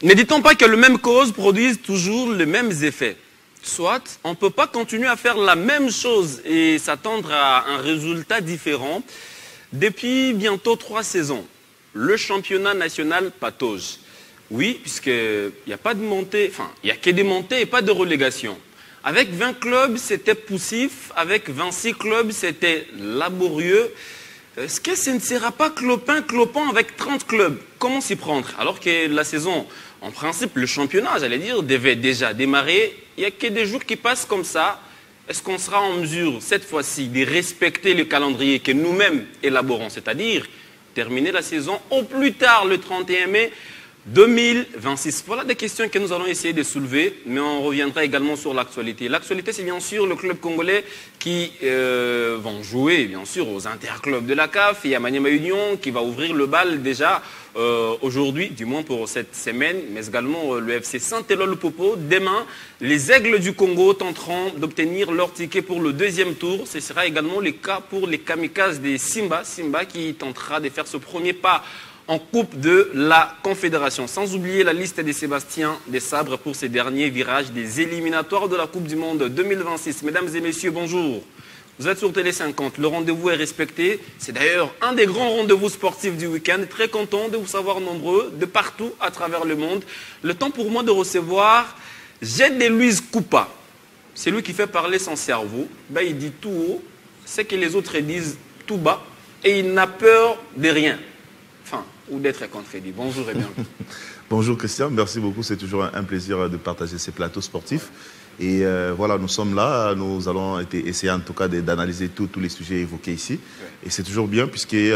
Ne dit-on pas que les mêmes causes produisent toujours les mêmes effets? Soit, on ne peut pas continuer à faire la même chose et s'attendre à un résultat différent. Depuis bientôt 3 saisons, le championnat national patauge. Oui, puisqu'il n'y a pas de montée, enfin, il n'y a que des montées et pas de relégation. Avec 20 clubs, c'était poussif. Avec 26 clubs, c'était laborieux. Est-ce que ce ne sera pas clopin avec 30 clubs? Comment s'y prendre? Alors que la saison, en principe, le championnat, j'allais dire, devait déjà démarrer. Il n'y a que des jours qui passent comme ça. Est-ce qu'on sera en mesure, cette fois-ci, de respecter le calendrier que nous-mêmes élaborons, c'est-à-dire terminer la saison au plus tard le 31 mai 2026. Voilà des questions que nous allons essayer de soulever, mais on reviendra également sur l'actualité. L'actualité, c'est bien sûr le club congolais qui vont jouer, bien sûr, aux interclubs de la CAF. Il y a Maniema Union qui va ouvrir le bal déjà aujourd'hui, du moins pour cette semaine, mais également le FC Saint-Éloi-le-Popo. Demain, les Aigles du Congo tenteront d'obtenir leur ticket pour le 2e tour. Ce sera également le cas pour les kamikazes des Simba. Simba qui tentera de faire ce premier pas en Coupe de la Confédération. Sans oublier la liste des Sébastien des Sabres pour ces derniers virages des éliminatoires de la Coupe du Monde 2026. Mesdames et messieurs, bonjour. Vous êtes sur Télé 50. Le rendez-vous est respecté. C'est d'ailleurs un des grands rendez-vous sportifs du week-end. Très content de vous savoir nombreux de partout à travers le monde. Le temps pour moi de recevoir Gédé-Louise Koupa. C'est lui qui fait parler son cerveau. Ben, il dit tout haut ce que les autres disent tout bas et il n'a peur de rien. Enfin, ou d'être contredit. Bonjour et bienvenue. Bonjour Christian, merci beaucoup. C'est toujours un plaisir de partager ces plateaux sportifs. Et voilà, nous sommes là. Nous allons essayer en tout cas d'analyser tous les sujets évoqués ici. Ouais. Et c'est toujours bien puisqu'il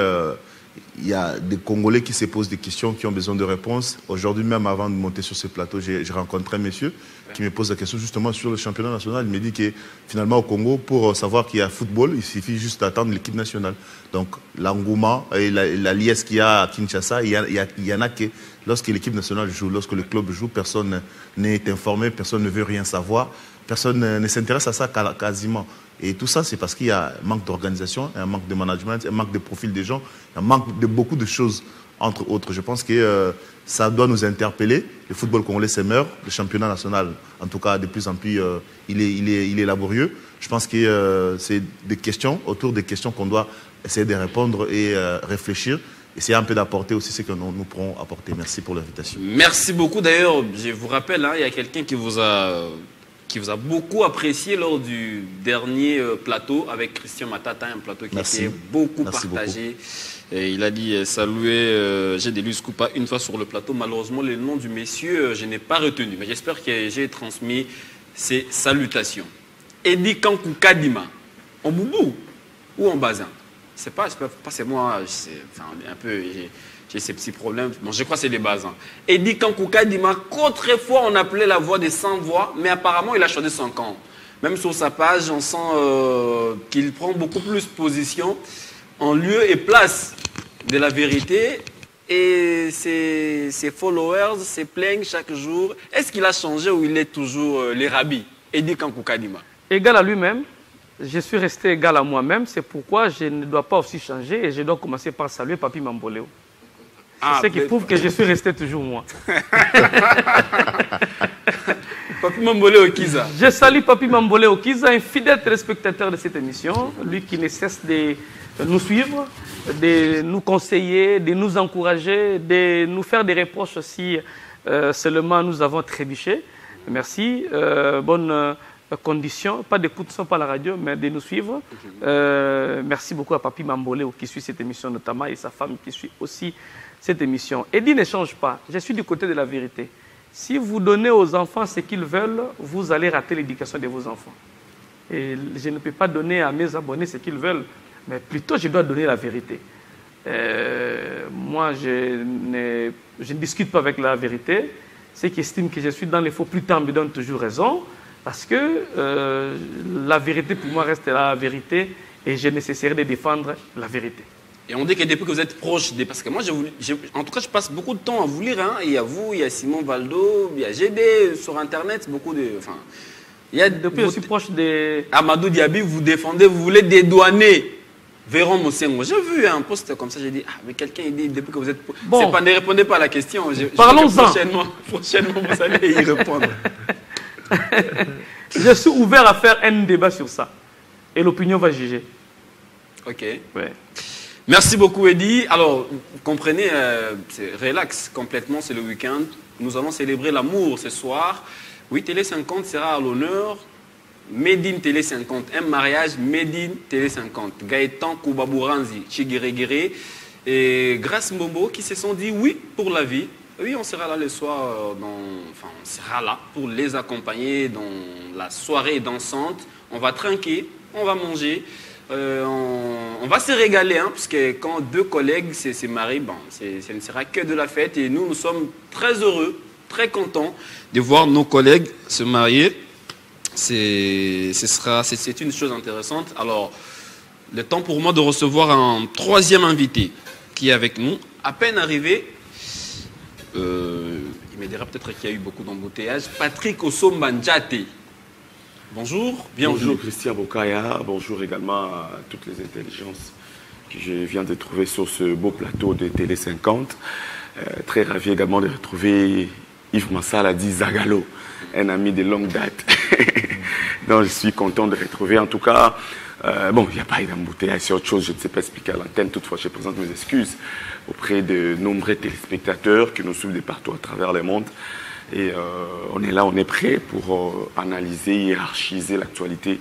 y a des Congolais qui se posent des questions, qui ont besoin de réponses. Aujourd'hui même, avant de monter sur ce plateau, j'ai rencontré un monsieur qui me pose la question justement sur le championnat national. Il me dit que finalement au Congo, pour savoir qu'il y a football, il suffit juste d'attendre l'équipe nationale. Donc l'engouement et la liesse qu'il y a à Kinshasa, il y en a que lorsque l'équipe nationale joue, lorsque le club joue, personne n'est informé, personne ne veut rien savoir, personne ne s'intéresse à ça quasiment. Et tout ça, c'est parce qu'il y a un manque d'organisation, un manque de management, un manque de profil des gens, un manque de beaucoup de choses, entre autres. Je pense que ça doit nous interpeller. Le football congolais s'émeurt, le championnat national, en tout cas, de plus en plus, il est laborieux. Je pense que c'est des questions, autour des questions qu'on doit essayer de répondre et réfléchir. Essayer un peu d'apporter aussi ce que nous pourrons apporter. Merci pour l'invitation. Merci beaucoup. D'ailleurs, je vous rappelle, il y a quelqu'un qui vous a beaucoup apprécié lors du dernier plateau avec Christian Matata, un plateau qui a été beaucoup partagé. Et il a dit saluer Gédé-Louise Koupa une fois sur le plateau. Malheureusement, le nom du monsieur, je n'ai pas retenu. Mais j'espère que j'ai transmis ses salutations. Edi Kankou Kadima, en boubou ou en bazin? C'est pas c'est moi, un peu, j'ai ces petits problèmes. Bon, je crois que c'est des bazins. Edi Kankou Kadima, qu'autrefois on appelait la voix des sans-voix, mais apparemment il a choisi son camp. Même sur sa page, on sent qu'il prend beaucoup plus position en lieu et place de la vérité. Et ses followers se plaignent chaque jour. Est-ce qu'il a changé ou il est toujours les rabbis? Edi Kankou Kadima. Égal à lui-même. Je suis resté égal à moi-même, c'est pourquoi je ne dois pas aussi changer et je dois commencer par saluer Papi Mamboléo. C'est ce qui prouve que je suis resté toujours moi. Papi Mamboléo Kiza. Je salue Papi Mamboléo Kiza, un fidèle téléspectateur de cette émission, lui qui ne cesse de nous suivre, de nous conseiller, de nous encourager, de nous faire des reproches si seulement nous avons trébuché. Merci, bonne conditions, pas d'écoute sans pas la radio, mais de nous suivre. Merci beaucoup à Papi Mamboléo qui suit cette émission notamment et sa femme qui suit aussi cette émission. Edi ne change pas, je suis du côté de la vérité. Si vous donnez aux enfants ce qu'ils veulent, vous allez rater l'éducation de vos enfants. Et je ne peux pas donner à mes abonnés ce qu'ils veulent, mais plutôt je dois donner la vérité. Moi, je ne discute pas avec la vérité. Ceux qui estiment que je suis dans les faux plus tard me donnent toujours raison. Parce que la vérité, pour moi, reste la vérité et je nécessaire de défendre la vérité. Et on dit que depuis que vous êtes proche des... Parce que moi, en tout cas, je passe beaucoup de temps à vous lire. Il y a vous, il y a Simon Valdo, il y a Gédé sur Internet, beaucoup de... Enfin, depuis, je suis proche de... Amadou Diaby, vous défendez, vous voulez dédouaner Véron Mosengo, j'ai vu un post comme ça, j'ai dit, ah, mais quelqu'un dit depuis que vous êtes... Bon. Ne répondez pas à la question. Parlons-en. Prochainement, vous allez y répondre. Je suis ouvert à faire un débat sur ça. Et l'opinion va juger. Ok. Ouais. Merci beaucoup, Eddy. Alors, vous comprenez, c'est relax complètement, c'est le week-end. Nous allons célébrer l'amour ce soir. Oui, Télé 50 sera à l'honneur. Made in Télé 50. Un mariage Made in Télé 50. Gaëtan Koubabouranzi, Chiguiré et Grace Mbombo qui se sont dit oui pour la vie. Oui, on sera là le soir, on sera là pour les accompagner dans la soirée dansante. On va trinquer, on va manger, on va se régaler, hein, parce que quand deux collègues se marient, bon, ce ne sera que de la fête. Et nous sommes très heureux, très contents de voir nos collègues se marier. C'est une chose intéressante. Alors, le temps pour moi de recevoir un troisième invité qui est avec nous, à peine arrivé. Il me dira peut-être qu'il y a eu beaucoup d'embouteillages. Patrick Osombanjate. Bonjour, bienvenue. Bonjour Christian Bokaya, bonjour également à toutes les intelligences que je viens de trouver sur ce beau plateau de Télé 50. Très ravi également de retrouver Yves Massala dit Zagalo, un ami de longue date. Donc je suis content de retrouver. En tout cas, bon, il n'y a pas eu d'embouteillage, c'est autre chose, je ne sais pas expliquer à l'antenne. Toutefois, je présente mes excuses auprès de nombreux téléspectateurs qui nous suivent de partout à travers le monde. Et on est là, on est prêt pour analyser, hiérarchiser l'actualité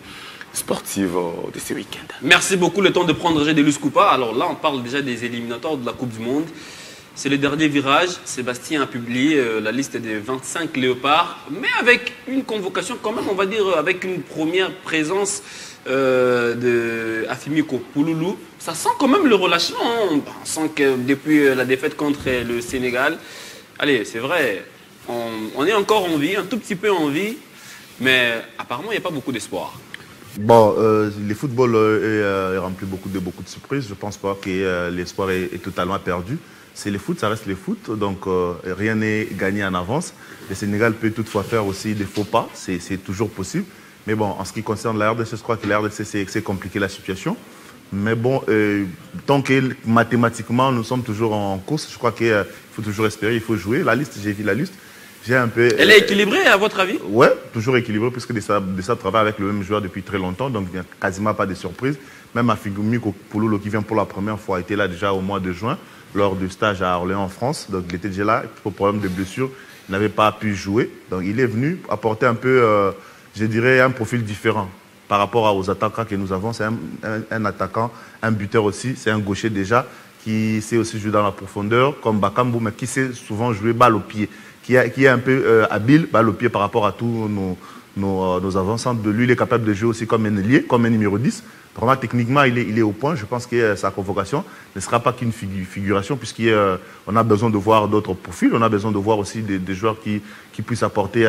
sportive de ce week-end. Merci beaucoup. Le temps de prendre Roger Delus Coupa. Alors là, on parle déjà des éliminatoires de la Coupe du Monde. C'est le dernier virage. Sébastien a publié la liste des 25 léopards, mais avec une convocation quand même, on va dire, avec une première présence de Afimiko Pouloulou. Ça sent quand même le relâchement. On sent que depuis la défaite contre le Sénégal, allez, c'est vrai, on est encore en vie, un tout petit peu en vie, mais apparemment, il n'y a pas beaucoup d'espoir. Bon, le football est rempli de beaucoup de surprises. Je ne pense pas que l'espoir est totalement perdu. C'est le foot, ça reste le foot, donc rien n'est gagné en avance. Le Sénégal peut toutefois faire aussi des faux pas, c'est toujours possible. Mais bon, en ce qui concerne la RDC, je crois que la RDC, c'est compliqué la situation. Mais bon, tant que mathématiquement, nous sommes toujours en course, je crois qu'il faut toujours espérer, il faut jouer. La liste, j'ai vu la liste. Un peu, elle est équilibrée, à votre avis? Oui, toujours équilibrée, puisque Dessa travaille avec le même joueur depuis très longtemps, donc il n'y a quasiment pas de surprise. Même Afimiko Pouloulou, qui vient pour la première fois, était là déjà au mois de juin, lors du stage à Orléans en France. Donc il était déjà là, pour problème de blessure, il n'avait pas pu jouer. Donc il est venu apporter un peu, je dirais, un profil différent par rapport aux attaquants que nous avons. C'est un attaquant, un buteur aussi, c'est un gaucher déjà, qui sait aussi jouer dans la profondeur, comme Bakambu, mais qui sait souvent jouer balle au pied, qui est un peu habile, balle au pied par rapport à tous nos avancants. De lui, il est capable de jouer aussi comme un ailier, comme un numéro 10. Vraiment, techniquement, il est au point. Je pense que sa convocation ne sera pas qu'une figuration, puisqu'on a besoin de voir d'autres profils. On a besoin de voir aussi des joueurs qui puissent apporter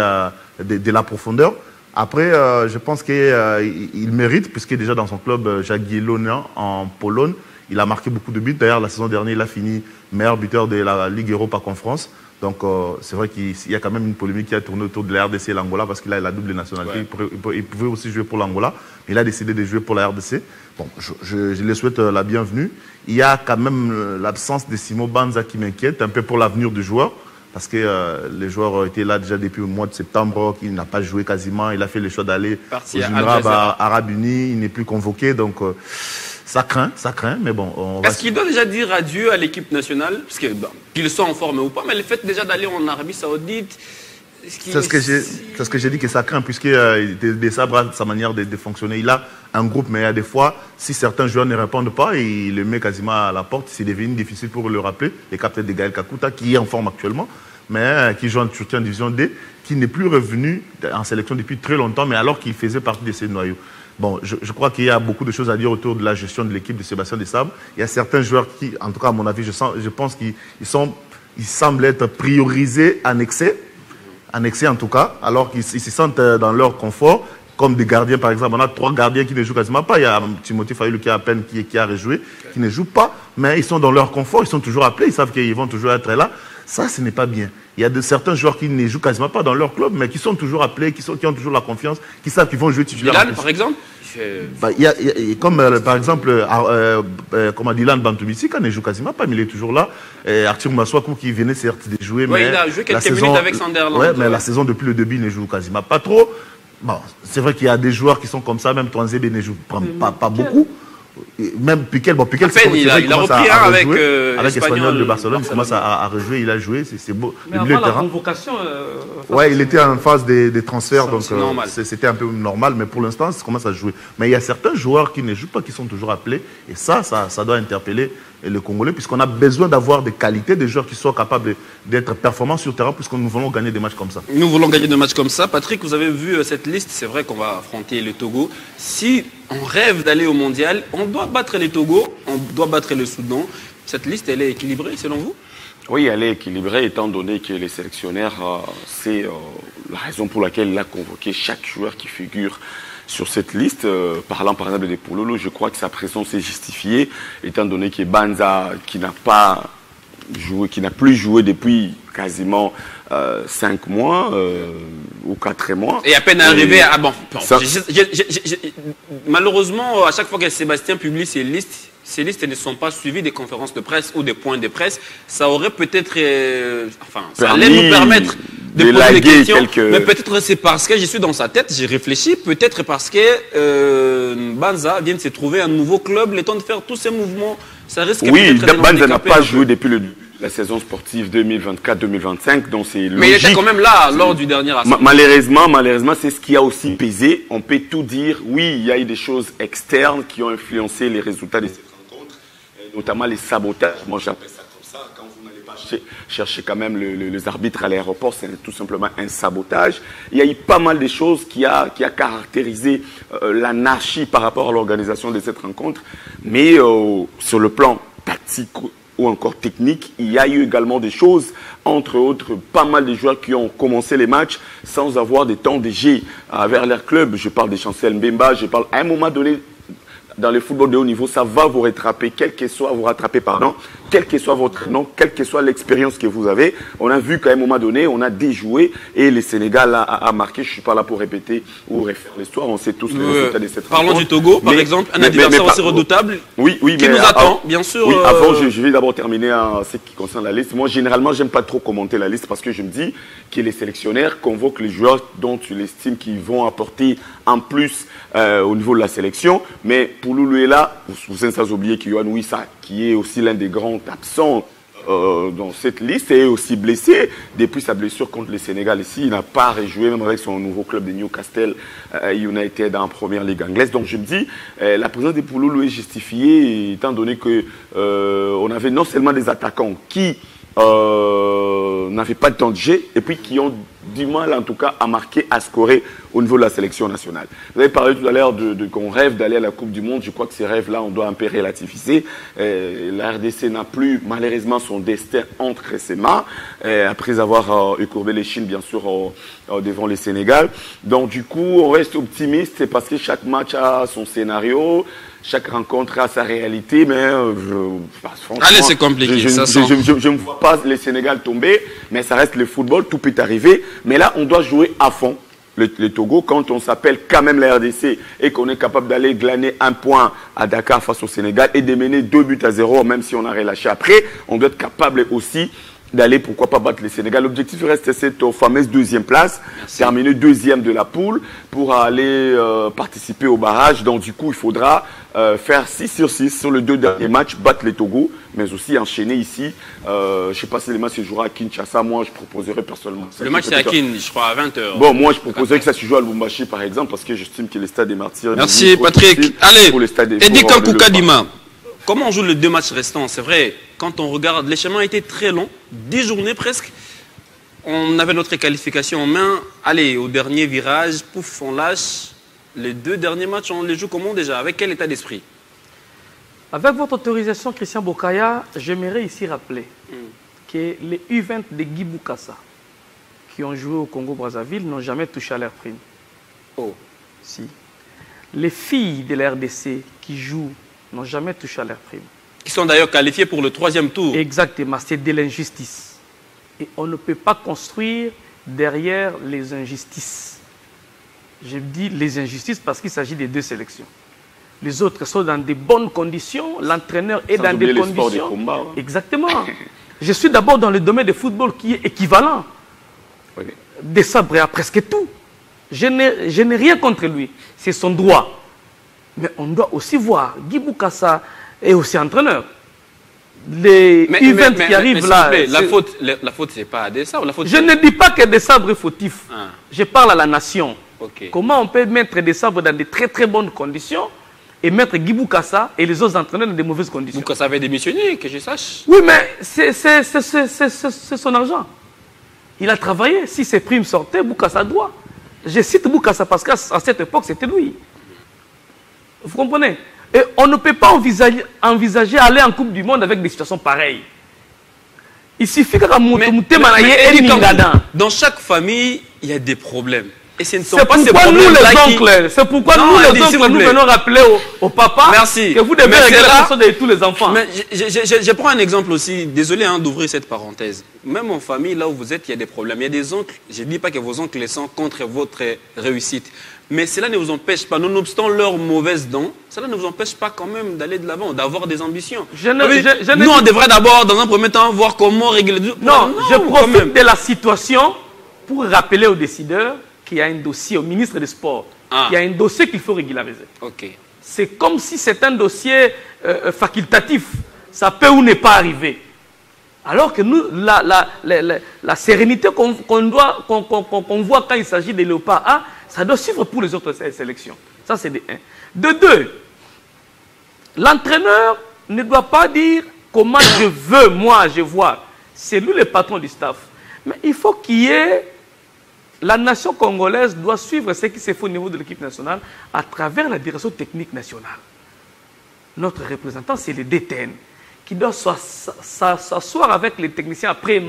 de la profondeur. Après, je pense qu'il mérite, puisque déjà dans son club, Jagiellonien, en Pologne, il a marqué beaucoup de buts. D'ailleurs, la saison dernière, il a fini meilleur buteur de la Ligue Europa Conférence. Donc, c'est vrai qu'il y a quand même une polémique qui a tourné autour de la RDC et l'Angola parce qu'il a la double nationalité. Ouais. Il pouvait aussi jouer pour l'Angola, mais il a décidé de jouer pour la RDC. Bon, je lui souhaite la bienvenue. Il y a quand même l'absence de Simo Banza qui m'inquiète un peu pour l'avenir du joueur parce que les joueurs étaient là déjà depuis le mois de septembre, qu'il n'a pas joué quasiment. Il a fait le choix d'aller aux Émirats Arabes Unis. Il n'est plus convoqué, donc... Ça craint, mais bon... Est-ce qu'il doit déjà dire adieu à l'équipe nationale? Parce qu'il soit en forme ou pas, mais le fait déjà d'aller en Arabie Saoudite... C'est ce que j'ai dit, que ça craint, puisqu'il désabre sa manière de fonctionner. Il a un groupe, mais il y a des fois, si certains joueurs ne répondent pas, il le met quasiment à la porte. C'est devenu difficile pour le rappeler. Le capitaine de Gaël Kakuta, qui est en forme actuellement, mais qui joue en Turquie en Division D, qui n'est plus revenu en sélection depuis très longtemps, mais alors qu'il faisait partie de ces noyaux. Bon, je crois qu'il y a beaucoup de choses à dire autour de la gestion de l'équipe de Sébastien Desabre. Il y a certains joueurs qui, en tout cas à mon avis, je pense qu'ils semblent être priorisés en excès en tout cas, alors qu'ils se sentent dans leur confort, comme des gardiens par exemple. On a 3 gardiens qui ne jouent quasiment pas. Il y a Timothée Fayulu qui a à peine qui a rejoué, qui ne joue pas, mais ils sont dans leur confort, ils sont toujours appelés, ils savent qu'ils vont toujours être là. Ça, ce n'est pas bien. Il y a certains joueurs qui ne jouent quasiment pas dans leur club, mais qui sont toujours appelés, qui ont toujours la confiance, qui savent qu'ils vont jouer titulaire. Dylan, par exemple comme par exemple, Dylan Bantoumissika ne joue quasiment pas, mais il est toujours là. Arthur Maswaku qui venait certes de jouer, mais il a joué quelques minutes avec Sunderland. Ouais, mais la saison depuis le début, il ne joue quasiment pas trop. Bon, c'est vrai qu'il y a des joueurs qui sont comme ça, même Twanzebe ne joue pas beaucoup. Même Piquel, Piquel, il a repris un avec Espanyol de Barcelone, il commence à rejouer, il a joué, c'est beau. Mais avant la convocation... ouais, il était en phase des transferts, donc c'était un peu normal, mais pour l'instant, ça commence à jouer. Mais il y a certains joueurs qui ne jouent pas, qui sont toujours appelés, et ça doit interpeller le Congolais, puisqu'on a besoin d'avoir des qualités, des joueurs qui soient capables d'être performants sur le terrain, puisque nous voulons gagner des matchs comme ça. Nous voulons gagner des matchs comme ça. Patrick, vous avez vu cette liste, c'est vrai qu'on va affronter le Togo. Si on rêve d'aller au mondial, on doit battre les Togo, on doit battre le Soudan. Cette liste, elle est équilibrée selon vous? Oui, elle est équilibrée, étant donné que les sélectionnaires, c'est la raison pour laquelle il a convoqué chaque joueur qui figure sur cette liste. Parlant par exemple des Pololo, je crois que sa présence est justifiée, étant donné que Banza, qui n'a plus joué depuis quasiment 5 mois ou 4 mois. Et à peine arrivé à... Bon, malheureusement, à chaque fois que Sébastien publie ces listes ne sont pas suivies des conférences de presse ou des points de presse. Ça aurait peut-être... ça allait nous permettre de poser des questions. Mais peut-être c'est parce que je suis dans sa tête, j'ai réfléchi. Peut-être parce que Banza vient de se trouver un nouveau club, le temps de faire tous ces mouvements. Ça risque Banza n'a pas joué depuis la saison sportive 2024-2025, donc c'est logique. Mais il était quand même là lors du dernier assemblée. Malheureusement, c'est ce qui a aussi pesé. On peut tout dire. Oui, il y a eu des choses externes qui ont influencé les résultats de cette rencontre, notamment les sabotages. Moi, j'appelle ça comme ça. Quand vous n'allez pas chercher quand même les arbitres à l'aéroport, c'est tout simplement un sabotage. Il y a eu pas mal de choses qui a caractérisé l'anarchie par rapport à l'organisation de cette rencontre. Mais sur le plan tactique ou encore technique, il y a eu également des choses, entre autres, pas mal de joueurs qui ont commencé les matchs sans avoir de temps de jeu vers leur club. Je parle de Chancel Mbemba, je parle à un moment donné, dans le football de haut niveau, ça va vous rattraper, quel que soit votre nom, quelle que soit l'expérience que vous avez. On a vu qu'à un moment donné, on a déjoué et le Sénégal a marqué. Je ne suis pas là pour répéter ou refaire l'histoire, on sait tous les résultats de cette rencontre. Parlons du Togo, par exemple, un adversaire aussi redoutable qui nous attend, bien sûr. Oui, avant, je vais d'abord terminer en ce qui concerne la liste. Moi, généralement, j'aime pas trop commenter la liste parce que je me dis que les sélectionnaires convoquent les joueurs dont tu l'estimes qu'ils vont apporter en plus au niveau de la sélection. Mais Pouloulou est là, vous n'êtes pas oublier que Yohan Wissa, qui est aussi l'un des grands absents dans cette liste, est aussi blessé. Depuis sa blessure contre le Sénégal ici, il n'a pas rejoué, même avec son nouveau club de Newcastle United en première ligue anglaise. Donc je me dis, la présence de Pouloulou est justifiée, étant donné que on avait non seulement des attaquants qui n'avaient pas de temps de jeu et puis qui ont du mal en tout cas à marquer, à scorer au niveau de la sélection nationale. Vous avez parlé tout à l'heure qu'on rêve d'aller à la Coupe du Monde. Je crois que ces rêves-là, on doit un peu relativiser. La RDC n'a plus malheureusement son destin entre ses mains, après avoir écourbé les Chines bien sûr devant le Sénégal. Donc du coup, on reste optimiste, c'est parce que chaque match a son scénario. Chaque rencontre a sa réalité, mais franchement, allez, c'est compliqué. Je ne vois pas le Sénégal tomber, mais ça reste le football, tout peut arriver. Mais là, on doit jouer à fond. Le Togo, quand on s'appelle quand même la RDC et qu'on est capable d'aller glaner un point à Dakar face au Sénégal et de mener 2-0, même si on a relâché après, on doit être capable aussi d'aller, pourquoi pas, battre le Sénégal. L'objectif reste cette fameuse deuxième place, terminer deuxième de la poule pour aller participer au barrage. Donc du coup, il faudra faire 6 sur 6 sur les 2 derniers matchs, battre les Togo, mais aussi enchaîner ici. Je ne sais pas si les matchs se jouera à Kinshasa. Moi, je proposerais personnellement. Le match c'est à Kin, je crois, à 20h. Bon, moi, je proposerais que ça se joue à Lubumbashi, par exemple, parce que j'estime que le stade des Martyrs... Merci, Patrick. Allez, Eddie Kankou Kadima. Comment on joue les 2 matchs restants? C'est vrai, quand on regarde, les chemins étaient très longs, 10 journées presque. On avait notre qualification en main. Allez, au dernier virage, pouf, on lâche. Les 2 derniers matchs, on les joue comment déjà? Avec quel état d'esprit? Avec votre autorisation, Christian Bokaya, j'aimerais ici rappeler que les U20 de Guy Boukassa, qui ont joué au Congo-Brazzaville, n'ont jamais touché à leur prime. Oh. Si. Les filles de la RDC qui jouent n'ont jamais touché à leur prime. Qui sont d'ailleurs qualifiés pour le 3e tour. Exactement, c'est de l'injustice. Et on ne peut pas construire derrière les injustices. Je dis les injustices parce qu'il s'agit des deux sélections. Les autres sont dans des bonnes conditions, l'entraîneur est dans des conditions. Combats, hein. Exactement. Je suis d'abord dans le domaine du football qui est équivalent. Oui. Desabre a presque tout. Je n'ai rien contre lui. C'est son droit. Mais on doit aussi voir, Guy Boukassa est aussi entraîneur. Les events qui arrivent là... Plaît, la faute c'est pas à Desabre. Je ne dis pas que Desabre est fautif. Ah. Je parle à la nation. Okay. Comment on peut mettre Desabre dans de très très bonnes conditions et mettre Guy Boukassa et les autres entraîneurs dans de mauvaises conditions? Boukassa avait démissionné, que je sache. Oui, mais c'est son argent. Il a travaillé. Si ses primes sortaient, Boukassa doit. Je cite Boukassa parce qu'à cette époque, c'était lui. Vous comprenez? Et on ne peut pas envisager aller en Coupe du Monde avec des situations pareilles. Il suffit que dans chaque famille, il y a des problèmes. Et ce ne sont c'est pas ces pourquoi nous les problèmes-là oncles, c'est pourquoi Non, nous les Eddie, s'il oncles, vous nous plaît. venons rappeler au papa Merci. que vous devez Mais régler c'est la là- question de tous les enfants. Mais je prends un exemple aussi. Désolé d'ouvrir cette parenthèse. Même en famille, là où vous êtes, il y a des problèmes. Il y a des oncles. Je ne dis pas que vos oncles sont contre votre réussite. Mais cela ne vous empêche pas, nonobstant leurs mauvaises dents, cela ne vous empêche pas quand même d'aller de l'avant, d'avoir des ambitions. Nous, on devrait d'abord, dans un premier temps, voir comment régler... Non, je profite de la situation pour rappeler aux décideurs qu'il y a un dossier, au ministre des Sports, il y a un dossier qu'il faut régulariser. Okay. C'est comme si c'est un dossier facultatif. Ça peut ou n'est pas arriver. Alors que nous, la sérénité qu'on voit quand il s'agit des Léopards A, ça doit suivre pour les autres sélections. Ça, c'est de 1. De 2, l'entraîneur ne doit pas dire comment je veux, moi, je vois. C'est lui le patron du staff. Mais il faut qu'il y ait... La nation congolaise doit suivre ce qui se fait au niveau de l'équipe nationale à travers la direction technique nationale. Notre représentant, c'est le DTN, qui doit s'asseoir avec les techniciens après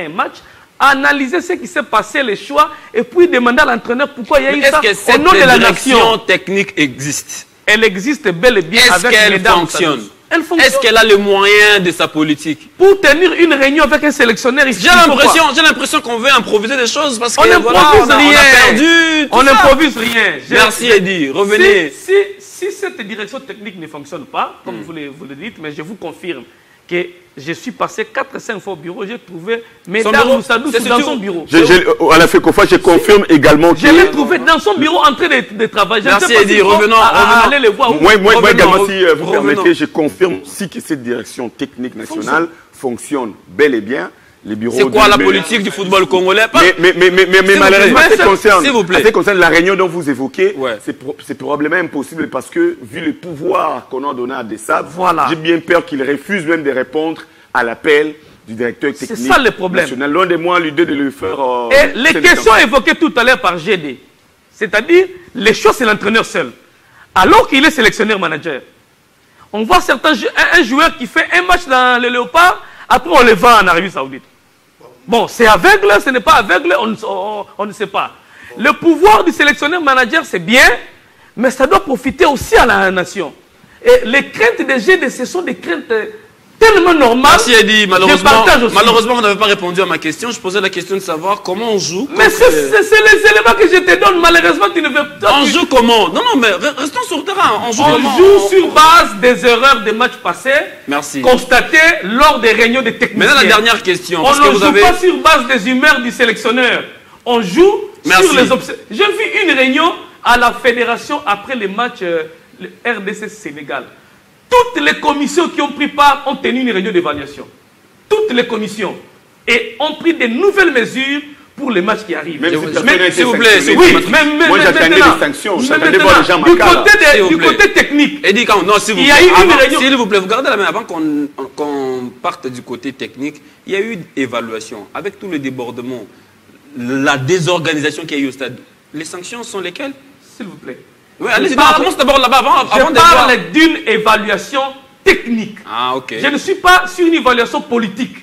un match, analyser ce qui s'est passé, les choix, et puis demander à l'entraîneur pourquoi il y a eu ça au nom de la nation. Est-ce que cette direction technique existe? Elle existe bel et bien avec Est-ce les qu'elle dames. fonctionne? Elle fonctionne. Est-ce qu'elle a les moyens de sa politique? Pour tenir une réunion avec un sélectionneur, J'ai l'impression qu'on veut improviser des choses parce on que n'improvise on a rien. perdu. On n'improvise rien. Merci Eddie, revenez. Si cette direction technique ne fonctionne pas, comme vous le dites, mais je vous confirme que je suis passé 4-5 fois au bureau, j'ai trouvé Mesdames Moussadou dans son bureau. À la FECOFA, je confirme également que... Je l'ai trouvé dans son bureau en train de travailler. Merci Eddie, revenons. Allez les voir. Moi également, si vous permettez, je confirme aussi que cette direction technique nationale fonctionne bel et bien. C'est quoi la politique du football congolais? Mais malheureusement, en ce qui concerne la réunion dont vous évoquez, ouais. c'est probablement impossible parce que, vu le pouvoir qu'on a donné à Desabre, voilà. J'ai bien peur qu'il refuse même de répondre à l'appel du directeur technique c'est ça le problème. national. Loin de moi l'idée de le faire... Et les questions évoquées tout à l'heure par GD, c'est-à-dire, les choses, c'est l'entraîneur seul. Alors qu'il est sélectionneur-manager. On voit un joueur qui fait un match dans le Léopard, après on le vend en Arabie Saoudite. Bon, c'est aveugle, ce n'est pas aveugle, on ne sait pas. Le pouvoir du sélectionneur-manager, c'est bien, mais ça doit profiter aussi à la nation. Et les craintes des GD, ce sont des craintes tellement normales. Merci Eddie, malheureusement, vous n'avez pas répondu à ma question. Je posais la question de savoir comment on joue. Mais c'est les éléments que je te donne, malheureusement, tu ne veux pas. On joue comment? Non, mais restons sur le terrain. On joue sur base des erreurs des matchs passés. Merci. Constatées lors des réunions des techniciens. Maintenant, la dernière question. On ne joue pas sur base des humeurs du sélectionneur. On joue sur les options. J'ai vu une réunion à la fédération après les matchs RDC Sénégal. Toutes les commissions qui ont pris part ont tenu une réunion d'évaluation. Toutes les commissions. Et ont pris de nouvelles mesures pour les matchs qui arrivent. S'il vous plaît. Oui, moi j'attendais des sanctions. J'attendais voir les gens du côté technique. Eddie, non, s'il vous plaît. Il y a eu une réunion. S'il vous plaît, vous gardez la main avant qu'on parte du côté technique. Il y a eu une évaluation. Avec tout le débordement, la désorganisation qu'il y a eu au stade. Les sanctions sont lesquelles? S'il vous plaît. Oui, allez-y, commence d'abord là-bas avant de parler d'une évaluation technique. Ah, ok. Je ne suis pas sur une évaluation politique.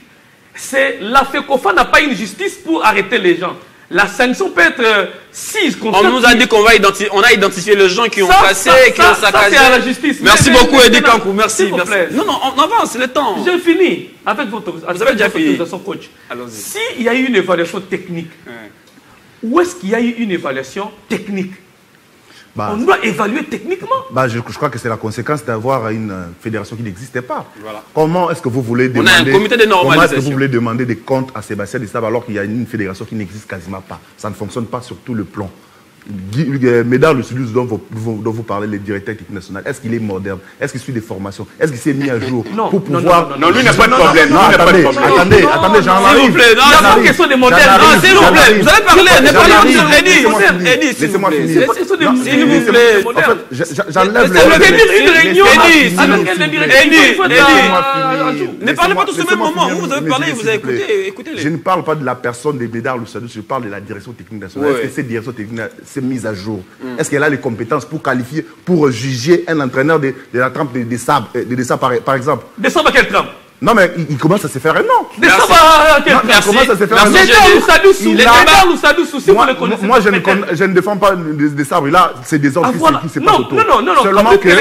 La FECOFA n'a pas une justice pour arrêter les gens. La sanction peut être 6. On nous a dit qu'on va identifier, on a identifié les gens qui ont cassé, qui ont saccagé. C'est à la justice. Merci beaucoup, Eddie Kankou. Merci. S'il vous plaît. Non, on avance, le temps. J'ai fini. Avec votre, vous avez déjà fini. Coach. Allons-y. S'il y a eu une évaluation technique, où est-ce qu'il y a eu une évaluation technique? On doit évaluer techniquement. Je crois que c'est la conséquence d'avoir une fédération qui n'existait pas. Voilà. Comment est-ce que vous voulez demander, on a un comité de normalisation. Comment est-ce que vous voulez demander des comptes à Sébastien Desabre alors qu'il y a une fédération qui n'existe quasiment pas? Ça ne fonctionne pas sur tout le plan. Médard Lucilius dont vous parlez, le directeur technique national, est-ce qu'il est moderne? Est-ce qu'il suit des formations? Est-ce qu'il s'est mis à jour pour pouvoir... Non, lui n'a pas de problème. Attendez, j'en arrive. S'il vous plaît, il n'y a pas de question de moderne. Non, s'il vous plaît, vous avez parlé, ne parlez pas de Eddie. Laissez-moi finir. S'il vous plaît. En fait, j'enlève une réunion ne parlez pas tous au même moment. Vous avez parlé, vous avez écouté. Écoutez-les. Je ne parle pas de la personne de Médard Lucilius, je parle de la direction technique nationale. Est-ce que cette direction technique s'est mise à jour? Est-ce qu'elle a les compétences pour qualifier, pour juger un entraîneur de la trempe de Desabre, par exemple? Desabre à quelle trempe? Non, mais il commence à se faire un nom. Desabre à quelle trempe? Il commence à se faire un nom. Moi, je ne défends pas Desabre. Là, c'est des ordres qui se passent autour. Non. Seulement que je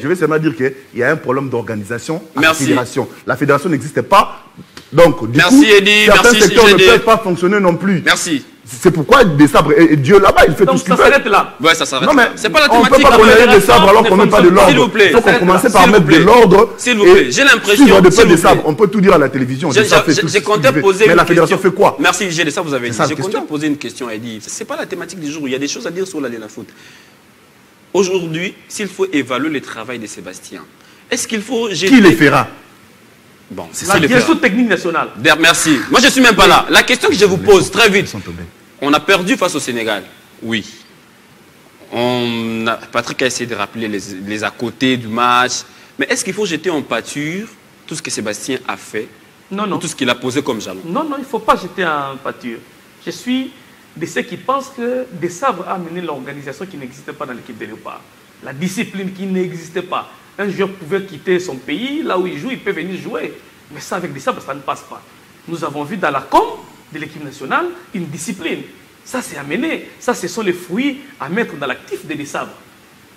vais seulement dire qu'il y a un problème d'organisation à la Merci. fédération. La fédération n'existait pas. Donc, du Merci, coup, Eddie. certains Merci, secteurs ne JD. peuvent pas fonctionner non plus. Merci. C'est pourquoi Desabre et Dieu là-bas, il fait tout Donc ce qu'il ça veut. s'arrête là. Ouais, ça s'arrête. Non, mais C'est pas la on ne peut thématique. pas condamner Desabre alors qu'on ne met pas de l'ordre. S'il vous plaît. Il faut qu'on commence par S'il mettre vous plaît. de l'ordre. S'il vous plaît. et J'ai l'impression. suivre de s'il peu vous Desabre. plaît. On peut tout dire à la télévision. Desabre fait tout ce J'ai qu'il compté veut. poser Mais une la fédération question. fait quoi? Merci, j'ai ça, vous avez dit. C'est ça, la J'ai compté question. poser une question à Eddie. Ce n'est pas la thématique du jour. Il y a des choses à dire sur la foot. Aujourd'hui, s'il faut évaluer le travail de Sébastien, est-ce qu'il faut... Qui les fera? Bon, c'est La ça le direction faire. technique nationale. Merci. Moi, je ne suis même pas là. La question que je vous pose très vite. On a perdu face au Sénégal. Oui. Patrick a essayé de rappeler les à côté du match. Mais est-ce qu'il faut jeter en pâture tout ce que Sébastien a fait? Non. Ou tout ce qu'il a posé comme jalon? Non, il ne faut pas jeter en pâture. Je suis de ceux qui pensent que Desabre a amené l'organisation qui n'existait pas dans l'équipe de Léopard. La discipline qui n'existait pas. Un joueur pouvait quitter son pays, là où il joue, il peut venir jouer. Mais ça, avec Desabre, ça ne passe pas. Nous avons vu dans la com de l'équipe nationale une discipline. Ça, c'est amené. Ça, ce sont les fruits à mettre dans l'actif de Desabre.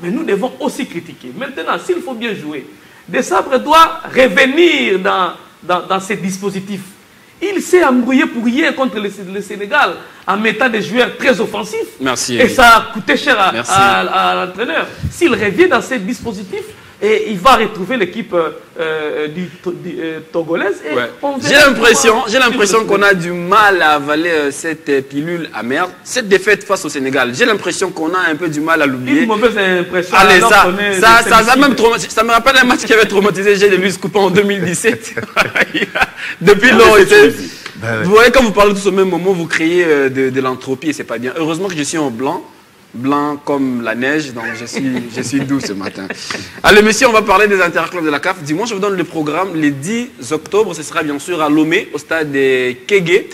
Mais nous devons aussi critiquer. Maintenant, s'il faut bien jouer, Desabre doit revenir dans ces dispositifs. Il s'est embrouillé pour rien contre le Sénégal en mettant des joueurs très offensifs. Merci. Et ça a coûté cher à l'entraîneur. S'il revient dans ces dispositifs, et il va retrouver l'équipe togolaise. J'ai l'impression qu'on a du mal à avaler cette pilule amère. Cette défaite face au Sénégal, j'ai l'impression qu'on a un peu du mal à l'oublier. Une mauvaise impression. Allez, ça me rappelle un match qui avait traumatisé G. de Luis Coupa en 2017. Depuis lors, vous voyez, quand vous parlez tous au même moment, vous créez de l'entropie et c'est pas bien. Heureusement que je suis en blanc comme la neige, donc je suis doux ce matin. Allez, messieurs, on va parler des interclubs de la CAF. Dimanche, je vous donne le programme. Le 10 octobre, ce sera bien sûr à Lomé, au stade de Kégué,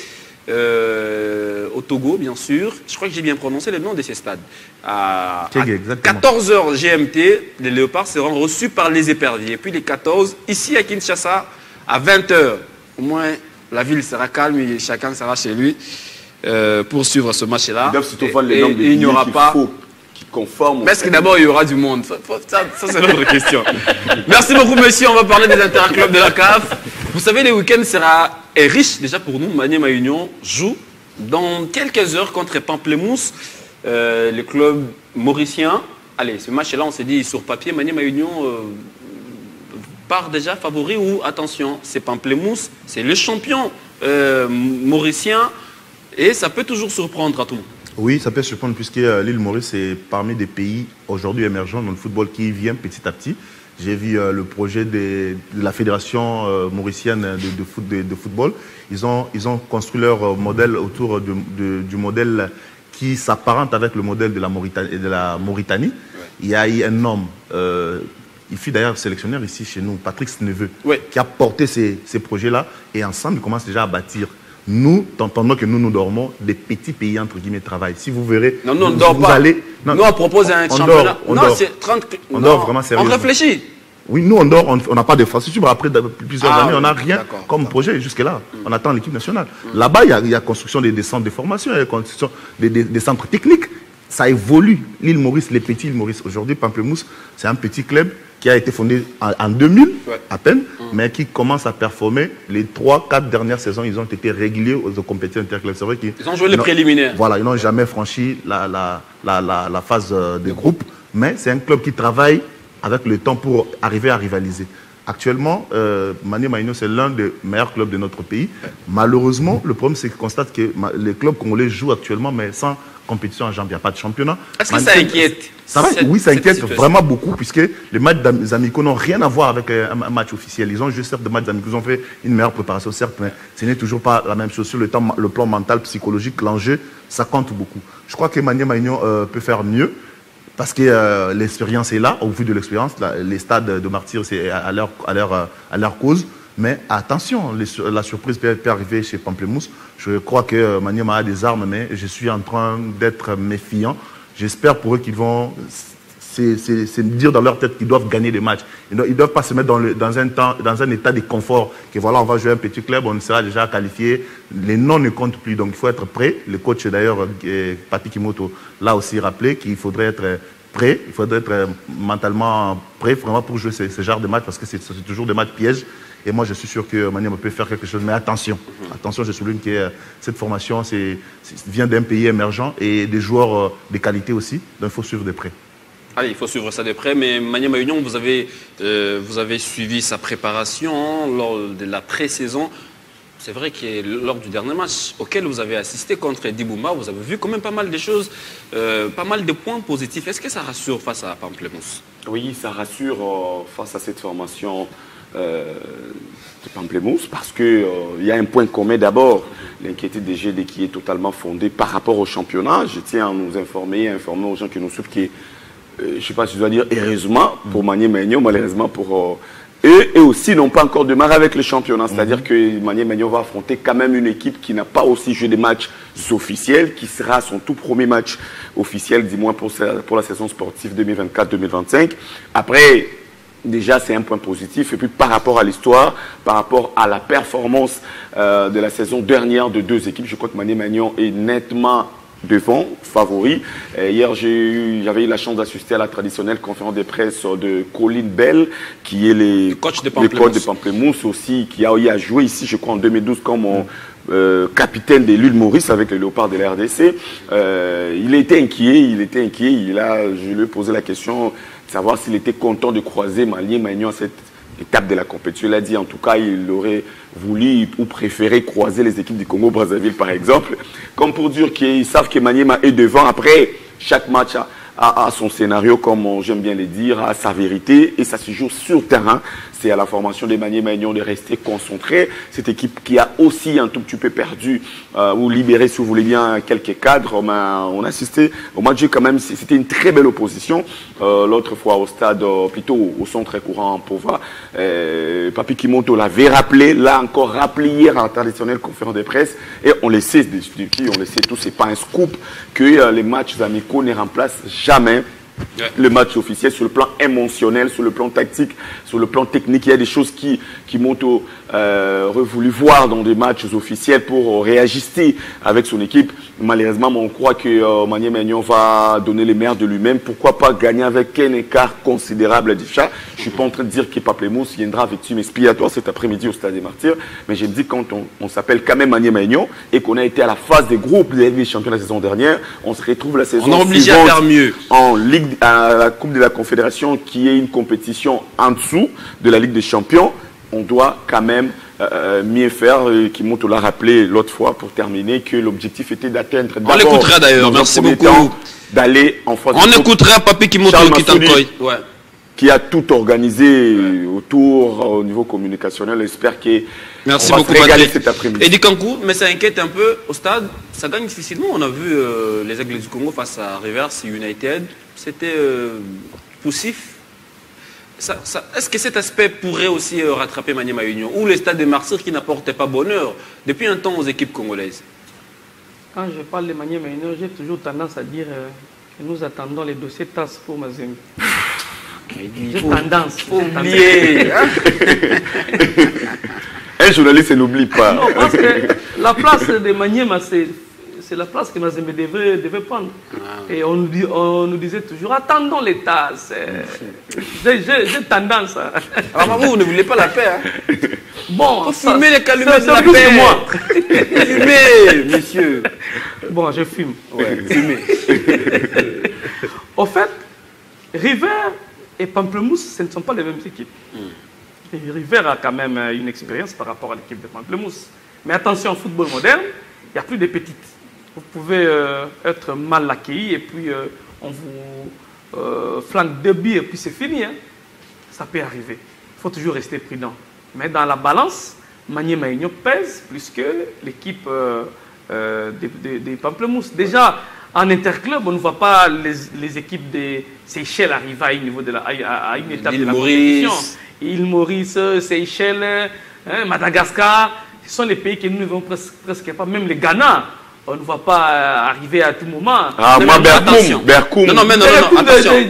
au Togo, bien sûr. Je crois que j'ai bien prononcé le nom de ces stades. À 14h GMT, les Léopards seront reçus par les éperviers. Puis les 14, ici à Kinshasa, à 20h. Au moins, la ville sera calme et chacun sera chez lui. Pour suivre ce match-là. Et il n'y aura pas... qui conforme... Mais est-ce que d'abord il y aura du monde? Ça c'est l'autre question. Merci beaucoup, monsieur. On va parler des interclubs de la CAF. Vous savez, le week-end est riche déjà pour nous. Maniema Union joue dans quelques heures contre Pamplemousse, le club mauricien. Allez, ce match-là, on s'est dit sur papier, Maniema Union part déjà favori ou attention, c'est Pamplemousse, c'est le champion mauricien. Et ça peut toujours surprendre à tout. Oui, ça peut surprendre puisque l'île Maurice est parmi des pays aujourd'hui émergents dans le football qui vient petit à petit. J'ai vu le projet de la fédération mauricienne de football. Ils ont construit leur modèle autour du modèle qui s'apparente avec le modèle de la Mauritanie. Ouais. Il y a eu un homme, il fut d'ailleurs sélectionneur ici chez nous, Patrick Sneveux, ouais, qui a porté ces projets-là et ensemble ils commencent déjà à bâtir. Nous, pendant que nous dormons, des petits pays, entre guillemets, travaillent. Si vous verrez... Non, on ne dort pas. Nous, on propose un championnat. On dort vraiment sérieusement. On réfléchit. Oui, nous, on n'a pas d'infrastructure. Après plusieurs années, on n'a rien comme projet jusque-là. On attend l'équipe nationale. Là-bas, il y a construction des centres de formation, il y a construction des centres techniques. Ça évolue. L'île Maurice, les petits îles Maurice. Aujourd'hui, Pamplemousse, c'est un petit club qui a été fondé en 2000, à peine, mais qui commence à performer. Les 3-4 dernières saisons, ils ont été réguliers aux compétitions interclubs. C'est vrai qu'ils ont joué les préliminaires. Voilà, ils n'ont jamais franchi la phase de groupe, mais c'est un club qui travaille avec le temps pour arriver à rivaliser. Actuellement, Maniema Union, c'est l'un des meilleurs clubs de notre pays. Malheureusement, le problème, c'est qu'on constate que les clubs congolais jouent actuellement, mais sans compétition en jambe. Il n'y a pas de championnat. Est-ce que ça inquiète? Oui, ça inquiète vraiment beaucoup, puisque les matchs amicaux n'ont rien à voir avec un match officiel. Ils ont juste certes des matchs amicaux, ils ont fait une meilleure préparation, certes, mais ce n'est toujours pas la même chose. Sur le plan mental, psychologique, l'enjeu, ça compte beaucoup. Je crois que Maniema Union peut faire mieux. Parce que l'expérience est là, au vu de l'expérience, les stades de martyrs, c'est à leur cause. Mais attention, la surprise peut arriver chez Pamplemousse. Je crois que Maniema a des armes, mais je suis en train d'être méfiant. J'espère pour eux qu'ils vont se dire dans leur tête qu'ils doivent gagner des matchs. Ils ne doivent pas se mettre dans un état de confort, que voilà, on va jouer un petit club, on sera déjà qualifié. Les noms ne comptent plus, donc il faut être prêt. Le coach d'ailleurs, Papi Kimoto, l'a aussi rappelé qu'il faudrait être prêt, il faudrait être mentalement prêt vraiment pour jouer ce genre de matchs, parce que c'est toujours des matchs pièges. Et moi, je suis sûr que Maniema peut faire quelque chose. Mais attention, attention, je souligne que cette formation vient d'un pays émergent et des joueurs de qualité aussi. Donc il faut suivre de près. Allez, il faut suivre ça de près, mais Maniema Union, vous avez suivi sa préparation lors de la pré-saison. C'est vrai que lors du dernier match auquel vous avez assisté contre Dibouma, vous avez vu quand même pas mal de choses, pas mal de points positifs. Est-ce que ça rassure face à Pamplemousse? Oui, ça rassure face à cette formation de Pamplemousse, parce qu'il y a un point commun d'abord, l'inquiétude des GD qui est totalement fondée par rapport au championnat. Je tiens à nous informer aux gens qui nous suivent qui je ne sais pas si je dois dire heureusement pour Maniema Union, malheureusement pour eux, et aussi n'ont pas encore démarré avec le championnat. C'est-à-dire que Maniema Union va affronter quand même une équipe qui n'a pas aussi joué des matchs officiels, qui sera son tout premier match officiel, dis-moi, pour la saison sportive 2024-2025. Après, déjà, c'est un point positif. Et puis, par rapport à l'histoire, par rapport à la performance de la saison dernière de deux équipes, je crois que Maniema Union est nettement devant, favori. Hier, j'avais eu la chance d'assister à la traditionnelle conférence de presse de Colin Bell, qui est le coach de Pamplemousse aussi, qui a joué ici, je crois, en 2012 comme capitaine de l'île Maurice avec les Léopards de la RDC. Il était inquiet. Je lui ai posé la question de savoir s'il était content de croiser Maniema Union à cette étape de la compétition. Il a dit en tout cas il aurait voulu ou préféré croiser les équipes du Congo-Brazzaville par exemple, comme pour dire qu'ils savent que Maniema est devant. Après, chaque match a son scénario, comme j'aime bien le dire, a sa vérité, et ça se joue sur terrain. C'est à la formation des Maniema Union de rester concentré. Cette équipe qui a aussi un tout petit peu perdu ou libéré, si vous voulez bien, quelques cadres. On a assisté au match quand même. C'était une très belle opposition. L'autre fois au stade, plutôt au centre courant Pova. Papi Kimoto l'avait rappelé, l'a encore rappelé hier à la traditionnelle conférence de presse. Et on le sait, on le sait tous, c'est pas un scoop que les matchs amicaux ne remplacent jamais le match officiel sur le plan émotionnel, sur le plan tactique, sur le plan technique. Il y a des choses qui m'ont voulu voir dans des matchs officiels pour réajuster avec son équipe. Malheureusement, on croit que Maniema Union va donner les meilleurs de lui-même. Pourquoi pas gagner avec un écart considérable déjà. Je ne suis pas en train de dire que Pamplemousse viendra avec une expiatoire cet après-midi au Stade des Martyrs. Mais je me dis quand on s'appelle quand même Maniema Union et qu'on a été à la phase des groupes de la Ligue des Champions la saison dernière, on se retrouve la saison suivante. On est obligé à faire mieux. En Ligue à la Coupe de la Confédération, qui est une compétition en dessous de la Ligue des Champions. On doit quand même mieux faire. Kimoto l'a rappelé l'autre fois pour terminer que l'objectif était d'atteindre. On l'écoutera d'ailleurs, merci beaucoup. D'aller en phase. On écoutera Papi Kimoto qui a tout organisé autour au niveau communicationnel. J'espère que merci beaucoup cet après-midi. Eddie Kankou, mais ça inquiète un peu au stade. Ça gagne difficilement. On a vu les Aigles du Congo face à Rivers United. C'était poussif. Est-ce que cet aspect pourrait aussi rattraper Maniema Union ou les stades des martyrs qui n'apportaient pas bonheur depuis un temps aux équipes congolaises? Quand je parle de Maniema Union, j'ai toujours tendance à dire que nous attendons les dossiers TAS pour Mazembe. J'ai tendance. Faut oublier. Un journaliste n'oublie pas. Non, parce que la place de Maniema, c'est la place que Mazembe devait prendre. Et on nous disait toujours, attendons l'État. J'ai tendance. Alors vous ne voulez pas la paix. Hein? Bon, faut fumer les calumets de la plus paix. que moi. Fumez, monsieur. Bon, je fume. Ouais, fumez. Au fait, River et Pamplemousse, ce ne sont pas les mêmes équipes. Et River a quand même une expérience par rapport à l'équipe de Pamplemousse. Mais attention, au football moderne, il n'y a plus de petites. Vous pouvez être mal accueilli et puis on vous flanque 2 billes et puis c'est fini. Hein. Ça peut arriver. Il faut toujours rester prudent. Mais dans la balance, Maniema Union pèse plus que l'équipe des Pamplemousses. Déjà, en interclub, on ne voit pas les équipes des Seychelles arriver à une étape de la compétition. Île Maurice, Seychelles, Madagascar, ce sont les pays que nous ne voyons presque pas. Même les Ghana, on ne voit pas arriver à tout moment. Ah, moi, Berkoum. Non, attention. Il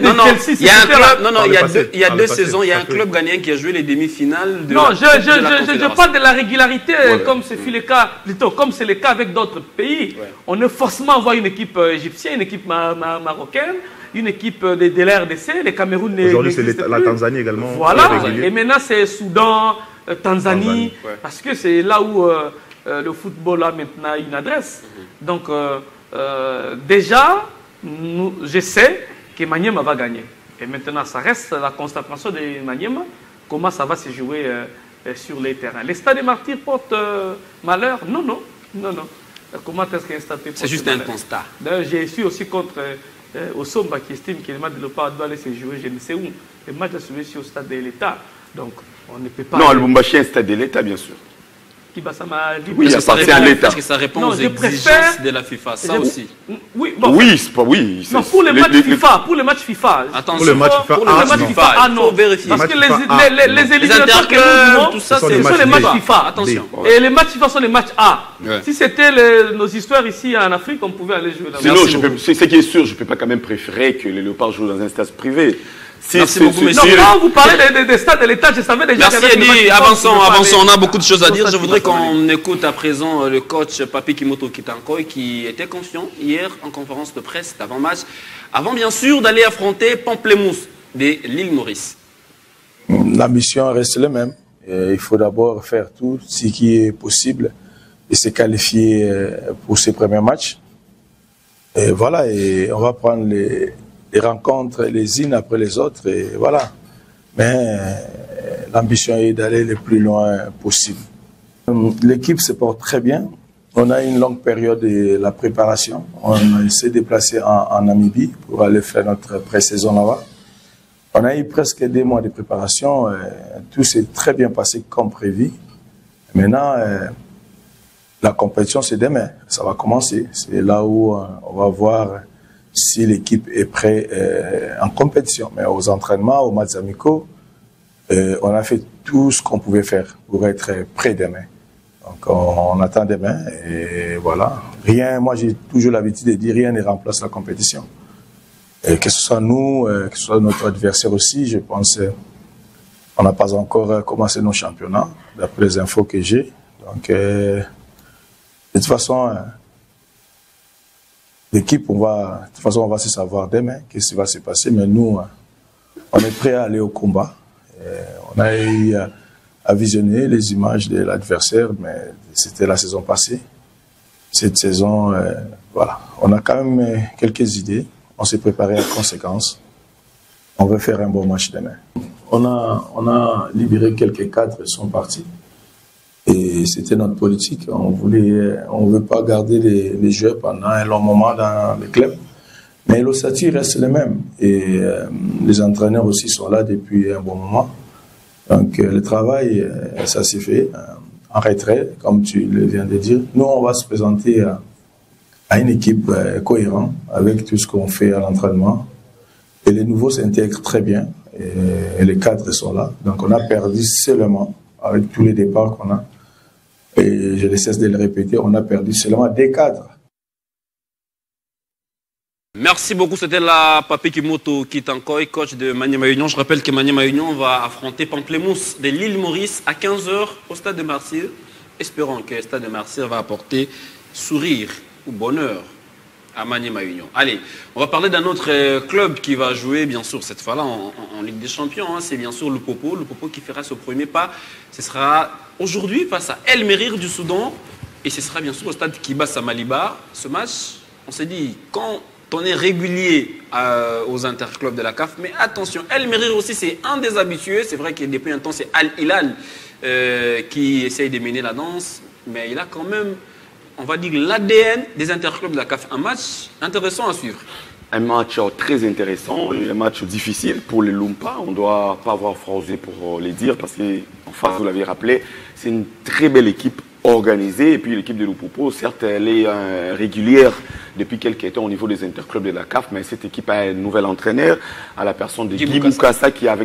y a 2 saisons, il y a un club club ghanéen qui a joué les demi-finales. Non, je parle de la régularité, comme c'est le cas, plutôt, comme c'est le cas avec d'autres pays. Ouais. On est forcément voir une équipe égyptienne, une équipe marocaine, une équipe de l'RDC, les Cameroun. Aujourd'hui, c'est la Tanzanie également. Voilà, et maintenant c'est Soudan, Tanzanie, parce que c'est là où le football a maintenant une adresse. Donc, déjà, je sais que Maniema va gagner. Et maintenant, ça reste la constatation de Maniema, comment ça va se jouer sur les terrains. Les stades des martyrs portent malheur? Non. Comment est-ce qu'un stade peut porter? C'est juste un constat. D'ailleurs, j'ai su aussi contre Osomba qui estime que le match de l'Opa doit aller se jouer je ne sais où. Le match doit se jouer sur le stade de l'État. Donc, on ne peut pas... Non, le Lubumbashi est un stade de l'État, bien sûr. Oui, ça appartient à l'État. Parce que ça répond aux exigences de la FIFA, ça aussi. Oui, c'est pas oui. Non, pour les matchs FIFA, pour les matchs FIFA. Attention, pour les matchs FIFA, ah non, vérifier. Parce que les éliminatoires tout ça, ce sont les matchs FIFA. Attention. Et les matchs FIFA sont les matchs A. Si c'était nos histoires ici en Afrique, on pouvait aller jouer là-bas. Sinon, ce qui est sûr, je ne peux pas quand même préférer que les Léopards jouent dans un stade privé. Merci beaucoup, messieurs. Non, quand vous parlez des stades de l'État, je savais déjà. Merci Eddie. Avançons, on a beaucoup de choses à dire. Je voudrais qu'on écoute à présent le coach Papi Kimoto Kitankoy qui était confiant hier en conférence de presse d'avant-match, avant bien sûr d'aller affronter Pamplemousse de l'île Maurice. La mission reste la même. Il faut d'abord faire tout ce qui est possible et se qualifier pour ces premiers matchs. Et voilà, et on va prendre les rencontres les unes après les autres, et voilà. Mais l'ambition est d'aller le plus loin possible. L'équipe se porte très bien. On a une longue période de la préparation. On s'est déplacé en Namibie pour aller faire notre pré-saison là-bas. On a eu presque 2 mois de préparation. Tout s'est très bien passé comme prévu. Maintenant, la compétition, c'est demain. Ça va commencer. C'est là où on va voir si l'équipe est prête en compétition. Mais aux entraînements, aux matchs amicaux, on a fait tout ce qu'on pouvait faire pour être prêt demain. Donc on attend demain et voilà. Rien, moi j'ai toujours l'habitude de dire rien ne remplace la compétition. Et que ce soit nous, que ce soit notre adversaire aussi, je pense on n'a pas encore commencé nos championnats, d'après les infos que j'ai. Donc de toute façon, l'équipe, on va se savoir demain qu'est-ce qui va se passer, mais nous, on est prêt à aller au combat. On a eu à visionner les images de l'adversaire, mais c'était la saison passée. Cette saison, voilà, on a quand même quelques idées. On s'est préparé en conséquence. On veut faire un bon match demain. On a libéré quelques cadres, ils sont partis. Et c'était notre politique. On ne veut pas garder les joueurs pendant un long moment dans le club. Mais le statut reste le même. Et les entraîneurs aussi sont là depuis un bon moment. Donc le travail, ça s'est fait en retrait, comme tu le viens de dire. Nous, on va se présenter à une équipe cohérente avec tout ce qu'on fait à l'entraînement. Et les nouveaux s'intègrent très bien. Et les cadres sont là. Donc on a perdu seulement, avec tous les départs qu'on a, et je ne cesse de le répéter, on a perdu seulement des cadres. Merci beaucoup, c'était la Papé Kimoto Kitankoy, coach de Maniema Union. Je rappelle que Maniema Union va affronter Pamplemousse de l'île Maurice à 15 h au stade de Marseille. Espérons que le stade de Marseille va apporter sourire ou bonheur à Maniema Union. Allez, on va parler d'un autre club qui va jouer, bien sûr, cette fois-là en Ligue des Champions. Hein. C'est bien sûr le Popo qui fera ce premier pas. Ce sera aujourd'hui face à El Merir du Soudan. Et ce sera bien sûr au stade Kibas à Malibar. Ce match, on s'est dit, quand on est régulier aux interclubs de la CAF, mais attention, El Merir aussi, c'est un des habitués. C'est vrai que depuis un temps, c'est Al Hilal qui essaye de mener la danse. Mais il a quand même, on va dire, l'ADN des interclubs de la CAF. Un match intéressant à suivre. Un match très intéressant, un match difficile pour les Lumpa. On ne doit pas avoir osé pour les dire parce qu'en face, vous l'avez rappelé, c'est une très belle équipe organisée. Et puis l'équipe de Lupopo, certes, elle est régulière depuis quelques temps au niveau des interclubs de la CAF, mais cette équipe a un nouvel entraîneur, à la personne de Guy Boukassa qui a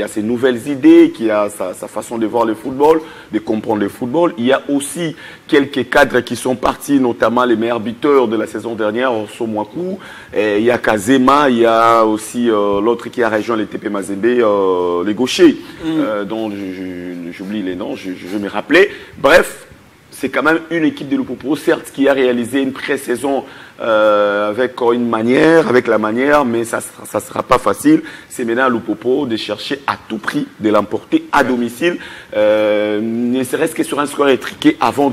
ses nouvelles idées, qui a sa façon de voir le football, de comprendre le football. Il y a aussi quelques cadres qui sont partis, notamment les meilleurs buteurs de la saison dernière, Orso Mwaku, il y a Kazema, il y a aussi l'autre qui a rejoint les TP Mazembe, les gauchers, dont j'oublie les noms, je vais me rappeler. Bref, c'est quand même une équipe de Lupopo, certes, qui a réalisé une pré-saison avec la manière, mais ça sera pas facile. C'est maintenant à Lupopo de chercher à tout prix de l'emporter à domicile, ne serait-ce que sur un score étriqué avant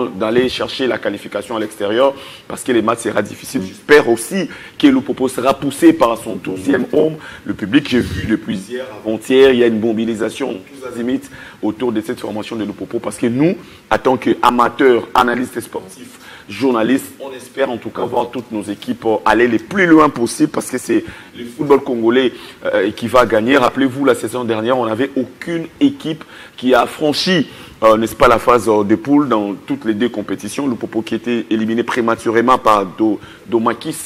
d'aller chercher la qualification à l'extérieur, parce que les matchs sera difficile. J'espère aussi que Lupopo sera poussé par son 12e homme. Le public, j'ai vu depuis hier, avant-hier, il y a une mobilisation tous azimuts autour de cette formation de Lupopo, parce que nous, en tant qu'amateurs, analystes sportifs, journalistes, on espère en tout cas voir toutes nos équipes aller les plus loin possible parce que c'est le football congolais qui va gagner. Rappelez-vous, la saison dernière, on n'avait aucune équipe qui a franchi, n'est-ce pas, la phase de poule dans toutes les deux compétitions. Le Popo qui était éliminé prématurément par Domakis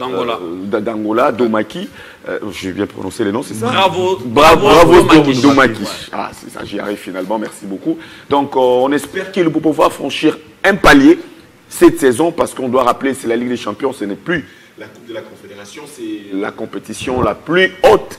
d'Angola, Domaki. J'ai bien prononcé les noms, c'est ça? Bravo Domaki. Ah, c'est ça, j'y arrive finalement, merci beaucoup. Donc, on espère que le Popo va franchir un palier cette saison, parce qu'on doit rappeler, c'est la Ligue des Champions, ce n'est plus la Coupe de la Confédération, c'est la compétition la plus haute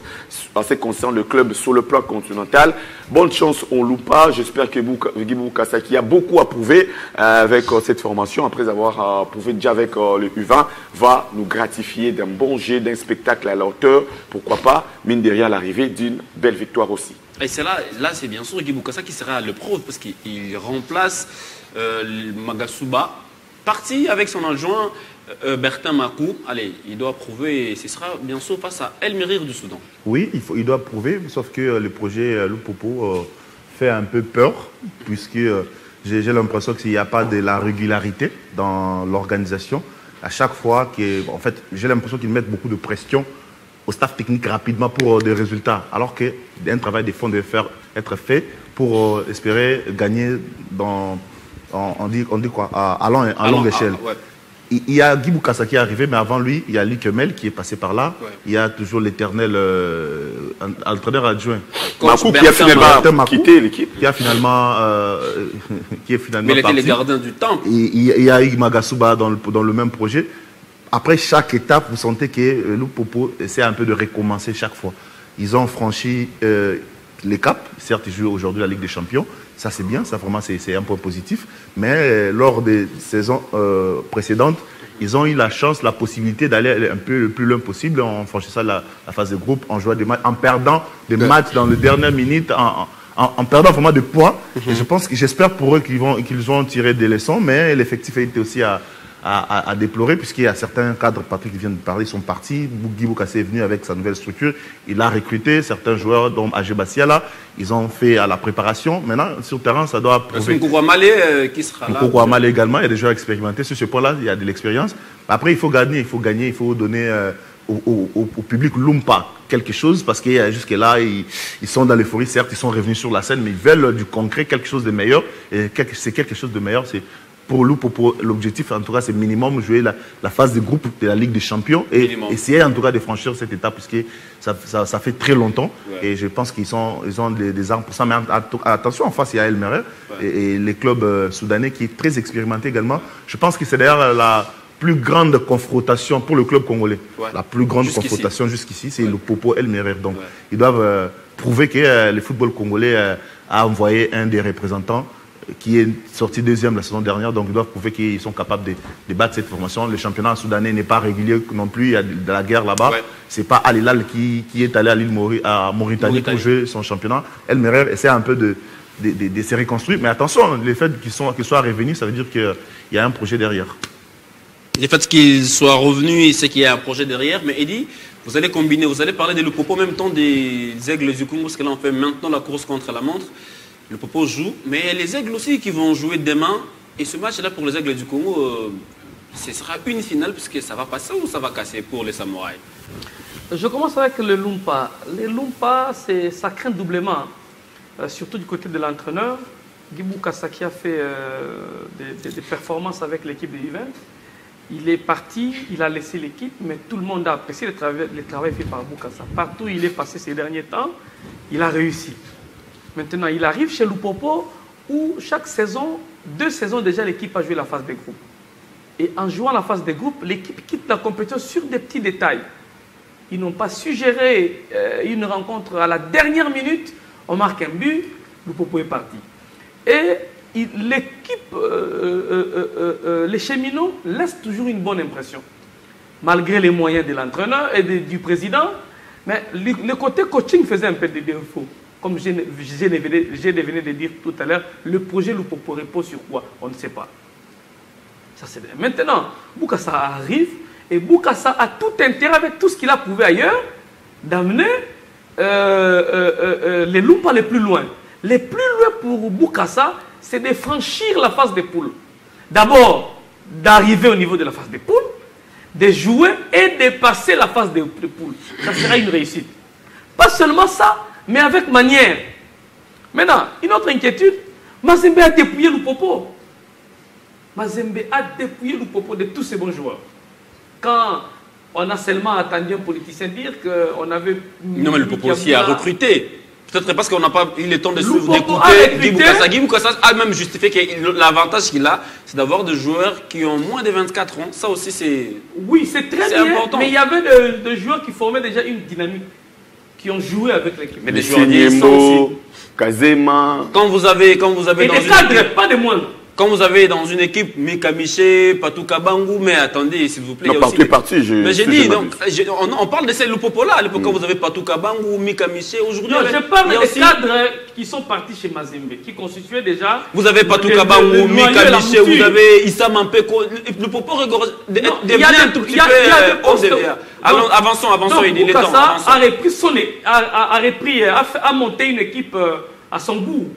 en ce qui concerne le club sur le plan continental. Bonne chance, on ne loupe pas. J'espère que Guy Boukassa, qui a beaucoup à prouver avec cette formation, après avoir prouvé déjà avec le U20, va nous gratifier d'un bon jet, d'un spectacle à la hauteur. Pourquoi pas, mine de rien, l'arrivée d'une belle victoire aussi. Et c'est là c'est bien sûr Guy Boukassa qui sera le pro, parce qu'il remplace Magasuba, parti avec son adjoint Bertin Makou. Allez, il doit prouver, et ce sera bien sûr face à El Merir du Soudan. Oui, il doit prouver, sauf que le projet Lupopo fait un peu peur, puisque j'ai l'impression qu'il n'y a pas de la régularité dans l'organisation. À chaque fois, en fait, j'ai l'impression qu'ils mettent beaucoup de pression au staff technique rapidement pour des résultats, alors qu'un travail de fond devait être fait pour espérer gagner on dit quoi, à longue échelle. Ouais. Il y a Guy Boukassa qui est arrivé, mais avant lui, il y a Luc Mel qui est passé par là. Ouais. Il y a toujours l'éternel entraîneur adjoint. Makou qui a finalement quitté l'équipe. Qui est finalement mais il était le gardien du temple. Il y a eu Magasuba dans le même projet. Après chaque étape, vous sentez que Lupopo essaie un peu de recommencer chaque fois. Ils ont franchi les caps. Certes, ils jouent aujourd'hui la Ligue des Champions. Ça, c'est bien. Ça, vraiment, c'est un point positif. Mais lors des saisons précédentes, ils ont eu la chance, la possibilité d'aller un peu le plus loin possible en franchissant la phase de groupe, en jouant des matchs, en perdant des matchs dans les dernières minutes, en perdant vraiment de points. Et j'espère pour eux qu'ils vont tirer des leçons. Mais l'effectif a été aussi à déplorer, puisqu'il y a certains cadres, Patrick qui vient de parler, sont partis. Guy Boukassa est venu avec sa nouvelle structure. Il a recruté certains joueurs, dont Agé Bassiala. Ils ont fait à la préparation. Maintenant, sur le terrain, ça doit prouver. Nkoukou Malé qui sera là. Nkoukou Malé également, il y a des joueurs expérimentés. Sur ce point-là, il y a de l'expérience. Après, il faut gagner, il faut donner au public Lumpa quelque chose, parce que jusque-là, ils sont dans l'euphorie. Certes, ils sont revenus sur la scène, mais ils veulent du concret, quelque chose de meilleur. Et c'est quelque chose de meilleur, c'est pour l'objectif, en tout cas, c'est minimum jouer la phase de groupe de la Ligue des Champions et essayer en tout cas de franchir cette étape, puisque ça fait très longtemps. Ouais. Et je pense qu'ils ont des armes pour ça. Mais attention, en face, il y a El Merir et les clubs soudanais qui est très expérimenté également. Je pense que c'est d'ailleurs plus grande confrontation pour le club congolais. Ouais. La plus grande confrontation jusqu'ici, c'est le Popo El Merer. Donc, ils doivent prouver que le football congolais a envoyé un des représentants qui est sorti deuxième la saison dernière. Donc, ils doivent prouver qu'ils sont capables de battre cette formation. Le championnat soudanais n'est pas régulier non plus. Il y a de la guerre là-bas. Ouais. Ce n'est pas Al Hilal qui est allé à l'île Mauritanie pour jouer son championnat. El Merer essaie un peu de se reconstruire. Mais attention, le fait qu'ils soient revenus, ça veut dire qu'il y a un projet derrière. Le fait qu'ils soient revenus, c'est qu'il y a un projet derrière. Mais Eddy, vous allez combiner, vous allez parler de Lupopo en même temps des Aigles du Congo, parce que là on fait maintenant la course contre la montre. Lupopo joue, mais les Aigles aussi qui vont jouer demain. Et ce match-là pour les Aigles du Congo, ce sera une finale, puisque ça va passer ou ça va casser pour les Samouraïs? Je commence avec le Lumpa. Les Lumpa, ça craint doublement, surtout du côté de l'entraîneur. Guy Boukassa qui a fait des performances avec l'équipe de U20. Il est parti, il a laissé l'équipe, mais tout le monde a apprécié le travail fait par Boukassa. Partout où il est passé ces derniers temps, il a réussi. Maintenant, il arrive chez Lupopo où chaque saison, 2 saisons déjà, l'équipe a joué la phase des groupes. Et en jouant la phase des groupes, l'équipe quitte la compétition sur des petits détails. Ils n'ont pas suggéré une rencontre à la dernière minute, on marque un but, Lupopo est parti. Et l'équipe, les cheminots laissent toujours une bonne impression, malgré les moyens de l'entraîneur et du président. Mais le côté coaching faisait un peu de défaut. Comme je venais de dire tout à l'heure, le projet Lupopo repose sur quoi? On ne sait pas. Ça, maintenant, Boukassa arrive et Boukassa a tout intérêt, avec tout ce qu'il a prouvé ailleurs, d'amener les Lumpa les plus loin. Les plus loin pour Boukassa, c'est de franchir la phase des poules. D'abord, d'arriver au niveau de la phase des poules, de jouer et de passer la phase des poules. Ça sera une réussite. Pas seulement ça, mais avec manière. Maintenant, une autre inquiétude, Mazembe a dépouillé Lupopo. Mazembe a dépouillé Lupopo de tous ses bons joueurs. Quand on a seulement attendu un politicien dire qu'on avait... Non, mais Lupopo aussi a recruté. Peut-être parce qu'on n'a pas eu le temps d'écouter Guy Boukassa. Guy Boukassa a même justifié que l'avantage qu'il a, c'est d'avoir des joueurs qui ont moins de 24 ans. Ça aussi, c'est... Oui, c'est très bien, important. Mais il y avait des joueurs qui formaient déjà une dynamique, qui ont joué avec l'équipe. Mais des joueurs aussi. Kazema... Quand vous avez dans des cadres, équipe, pas des moindres. Quand vous avez dans une équipe Mika Miché, Patou Kabangou, mais attendez, s'il vous plaît. Non, partout est parti. Mais j'ai dit, donc, on parle de ces Lupopo-là. À l'époque, quand vous avez Patou Kabangou, Mika Miché, aujourd'hui. Non, je parle des cadres qui sont partis chez Mazembe, qui constituaient déjà. Vous avez Patou Kabangou, Mika Miché, vous avez Issa Mampeko. Lupopo devient un tout petit peu. Avançons, il est temps. A monté une équipe à son goût.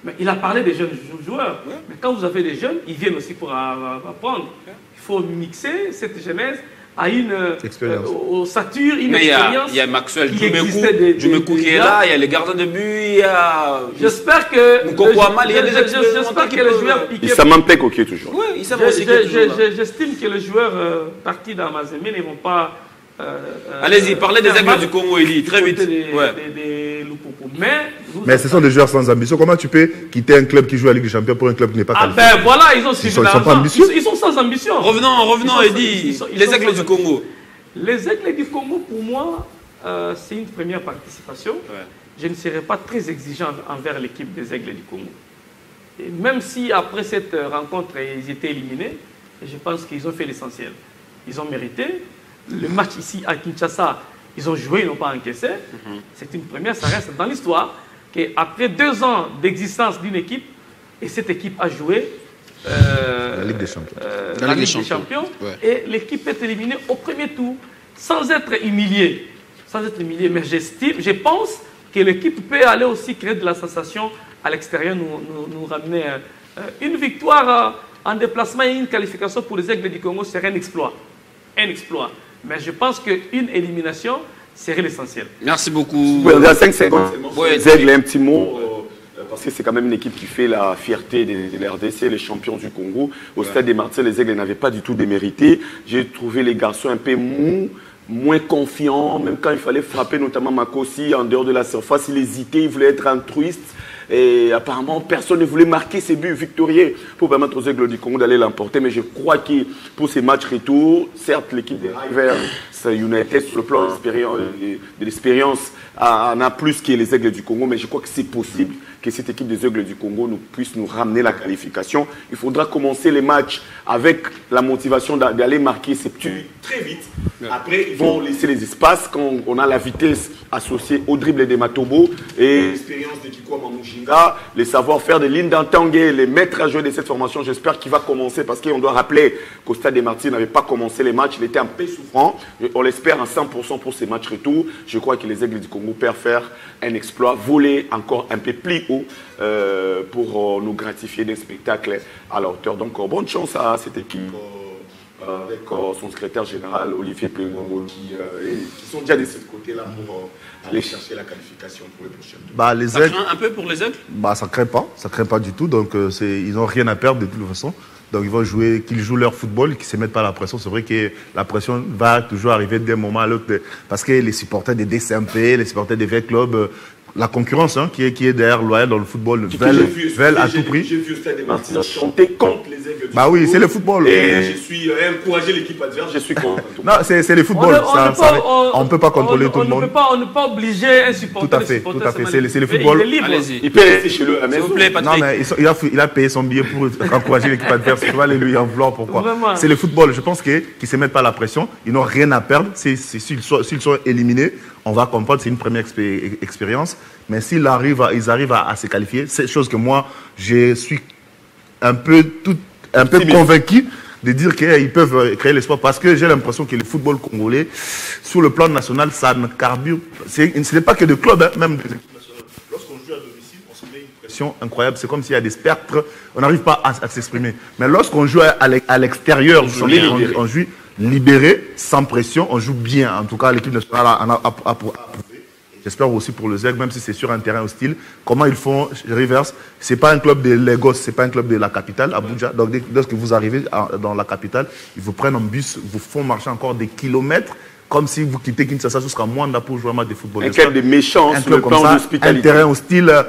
Mais il a parlé des jeunes joueurs. Ouais. Mais quand vous avez des jeunes, ils viennent aussi pour apprendre. Il faut mixer cette jeunesse à une ossature, une expérience. Il y a Maxwell Djumekou qui est là, il y a les gardiens de but, il y a... J'espère que... il y a des j'espère que les joueurs piqués... Issa Mampeko qui est toujours là. Oui, j'estime que les joueurs partis dans Mazembe ne vont pas... Allez-y, parlez des Aigles du Congo, Eli, très vite. Mais ce sont des joueurs sans ambition. Comment tu peux quitter un club qui joue à la Ligue des Champions pour un club qui n'est pas qualifié? Ben voilà, ils sont pas ambitieux. Ils sont sans ambition. Revenons, Eddy. Les Aigles du Congo. Les Aigles du Congo, pour moi, c'est une première participation. Ouais. Je ne serai pas très exigeant envers l'équipe des Aigles du Congo. Et même si après cette rencontre, ils étaient éliminés, je pense qu'ils ont fait l'essentiel. Ils ont mérité. Le match ici à Kinshasa, ils ont joué, ils n'ont pas encaissé. C'est une première, ça reste dans l'histoire qu'après 2 ans d'existence d'une équipe, et cette équipe a joué la Ligue des Champions. La Ligue des Champions. Ouais. Et l'équipe est éliminée au premier tour, sans être humiliée. Mais je pense que l'équipe peut aller aussi créer de la sensation à l'extérieur, nous ramener une victoire en déplacement et une qualification pour les Aigles du Congo serait un exploit. Mais je pense qu'une élimination serait l'essentiel. Merci beaucoup. Oui, on est à 5 secondes. Les Aigles, un petit mot, parce que c'est quand même une équipe qui fait la fierté de l'RDC, les champions du Congo. Au stade des Martyrs, les Aigles n'avaient pas du tout démérité. J'ai trouvé les garçons un peu mous, moins confiants, même quand il fallait frapper, notamment Makosi, en dehors de la surface, il hésitait, il voulait être altruiste. Et apparemment, personne ne voulait marquer ces buts victorieux pour permettre aux Aigles du Congo d'aller l'emporter. Mais je crois que pour ces matchs retour, certes, l'équipe des Rivers United, sur le plan de l'expérience, en a plus que les Aigles du Congo. Mais je crois que c'est possible que cette équipe des Aigles du Congo puisse nous ramener la qualification. Il faudra commencer les matchs avec la motivation d'aller marquer ces buts très vite. Après, ils vont laisser les espaces quand on a la vitesse associée au dribble des Matobo et l'expérience de Kiko Mamouchinga, les savoir-faire de Linda Tanguay, les maîtres à jouer de cette formation. J'espère qu'il va commencer parce qu'on doit rappeler qu'au Stade des Martyrs n'avait pas commencé les matchs. Il était un peu souffrant. On l'espère à 100% pour ces matchs retour. Je crois que les Aigles du Congo peuvent faire un exploit, voler encore un peu plus haut pour nous gratifier d'un spectacle à la hauteur. Donc, bonne chance à cette équipe. Avec son secrétaire général Olivier Plengongo qui sont déjà de ce côté-là pour aller chercher la qualification pour les prochaines. Ça craint un peu pour les Aigles? Ça craint pas du tout. Donc ils n'ont rien à perdre de toute façon. Donc ils vont jouer, qu'ils jouent leur football, qu'ils ne se mettent pas la pression. C'est vrai que la pression va toujours arriver d'un moment à l'autre parce que les supporters des DCMP, les supporters des V-Clubs, la concurrence qui est derrière Loyal dans le football veulent à tout prix. J'ai vu Stade des Martyrs chanter contre les Aigles. Bah oui, c'est le football. Et je suis encouragé l'équipe adverse, je suis content. Non, c'est le football. On ne peut pas contrôler tout le monde. On ne peut pas obliger un supporter. Tout à fait. C'est le football. Il est libre. Il peut rester chez lui à la maison. S'il vous plaît, Patrick. Non, mais il a payé son billet pour encourager l'équipe adverse. Tu vas aller lui en vouloir pourquoi. C'est le football. Je pense qu'ils ne se mettent pas la pression. Ils n'ont rien à perdre. S'ils sont éliminés, on va comprendre. C'est une première expérience. Mais s'ils arrivent à se qualifier, c'est chose que moi, je suis un peu convaincu de dire qu'ils peuvent créer l'espoir parce que j'ai l'impression que le football congolais, sur le plan national, ça ne carbure. Ce n'est pas que de clubs, hein, même des équipes nationales. Lorsqu'on joue à domicile, on se met une pression incroyable. C'est comme s'il y a des spectres, on n'arrive pas à s'exprimer. Mais lorsqu'on joue à l'extérieur, on joue libéré, sans pression, on joue bien. En tout cas, l'équipe nationale a prouvé. J'espère aussi pour le ZEG, même si c'est sur un terrain hostile. Comment ils font Rivers? C'est pas un club de Lagos, c'est pas un club de la capitale, Abuja. Donc lorsque vous arrivez dans la capitale, ils vous prennent en bus, vous font marcher encore des kilomètres, comme si vous quittez Kinshasa jusqu'à Mwanda pour jouer un match de football. Un club de méchants, un club comme ça, un terrain hostile.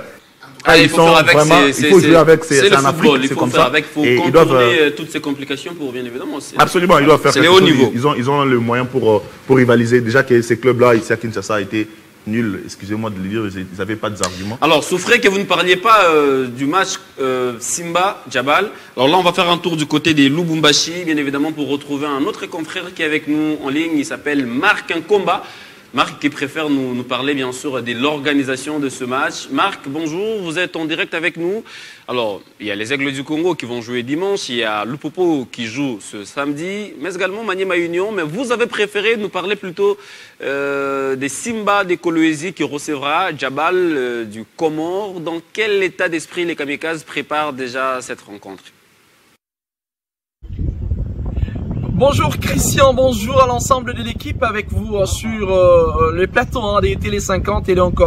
Il faut jouer avec, c'est en Afrique, c'est comme ça. Il faut contourner toutes ces complications pour, bien évidemment. Absolument, ils doivent faire quelque chose. C'est le haut niveau. Ils ont le moyen pour rivaliser. Déjà que ces clubs-là, ici à Kinshasa, a été nul, excusez-moi de le dire, ils n'avaient pas d'arguments. Alors, souffrez que vous ne parliez pas du match Simba-Djabal. Alors là, on va faire un tour du côté des Lubumbashi, bien évidemment, pour retrouver un autre confrère qui est avec nous en ligne. Il s'appelle Marc Nkomba. Marc qui préfère nous parler, bien sûr, de l'organisation de ce match. Marc, bonjour, vous êtes en direct avec nous. Alors, il y a les Aigles du Congo qui vont jouer dimanche, il y a Lupopo qui joue ce samedi, mais également Maniema Union. Mais vous avez préféré nous parler plutôt des Simba, des Kolwezi qui recevra Djabal du Comore. Dans quel état d'esprit les Kamikazes préparent déjà cette rencontre? Bonjour Christian, bonjour à l'ensemble de l'équipe avec vous sur le plateau des Télé 50 et donc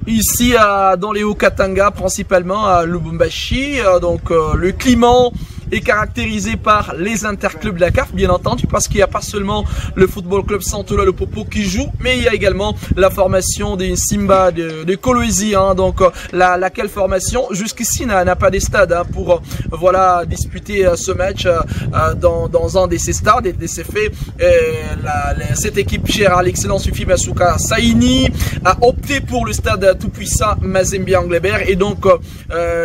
ici dans les Hauts-Katanga, principalement à Lubumbashi. Donc le climat est caractérisé par les interclubs de la CAF, bien entendu, parce qu'il n'y a pas seulement le football club Santola Le Popo qui joue, mais il y a également la formation des Simba de Kolwezi, donc laquelle formation jusqu'ici n'a pas des stades pour voilà disputer ce match dans un de ces stades. Et c'est fait, cette équipe chère à l'excellence Sufi Masuka Saini a opté pour le stade tout-puissant Mazembe Anglebert et donc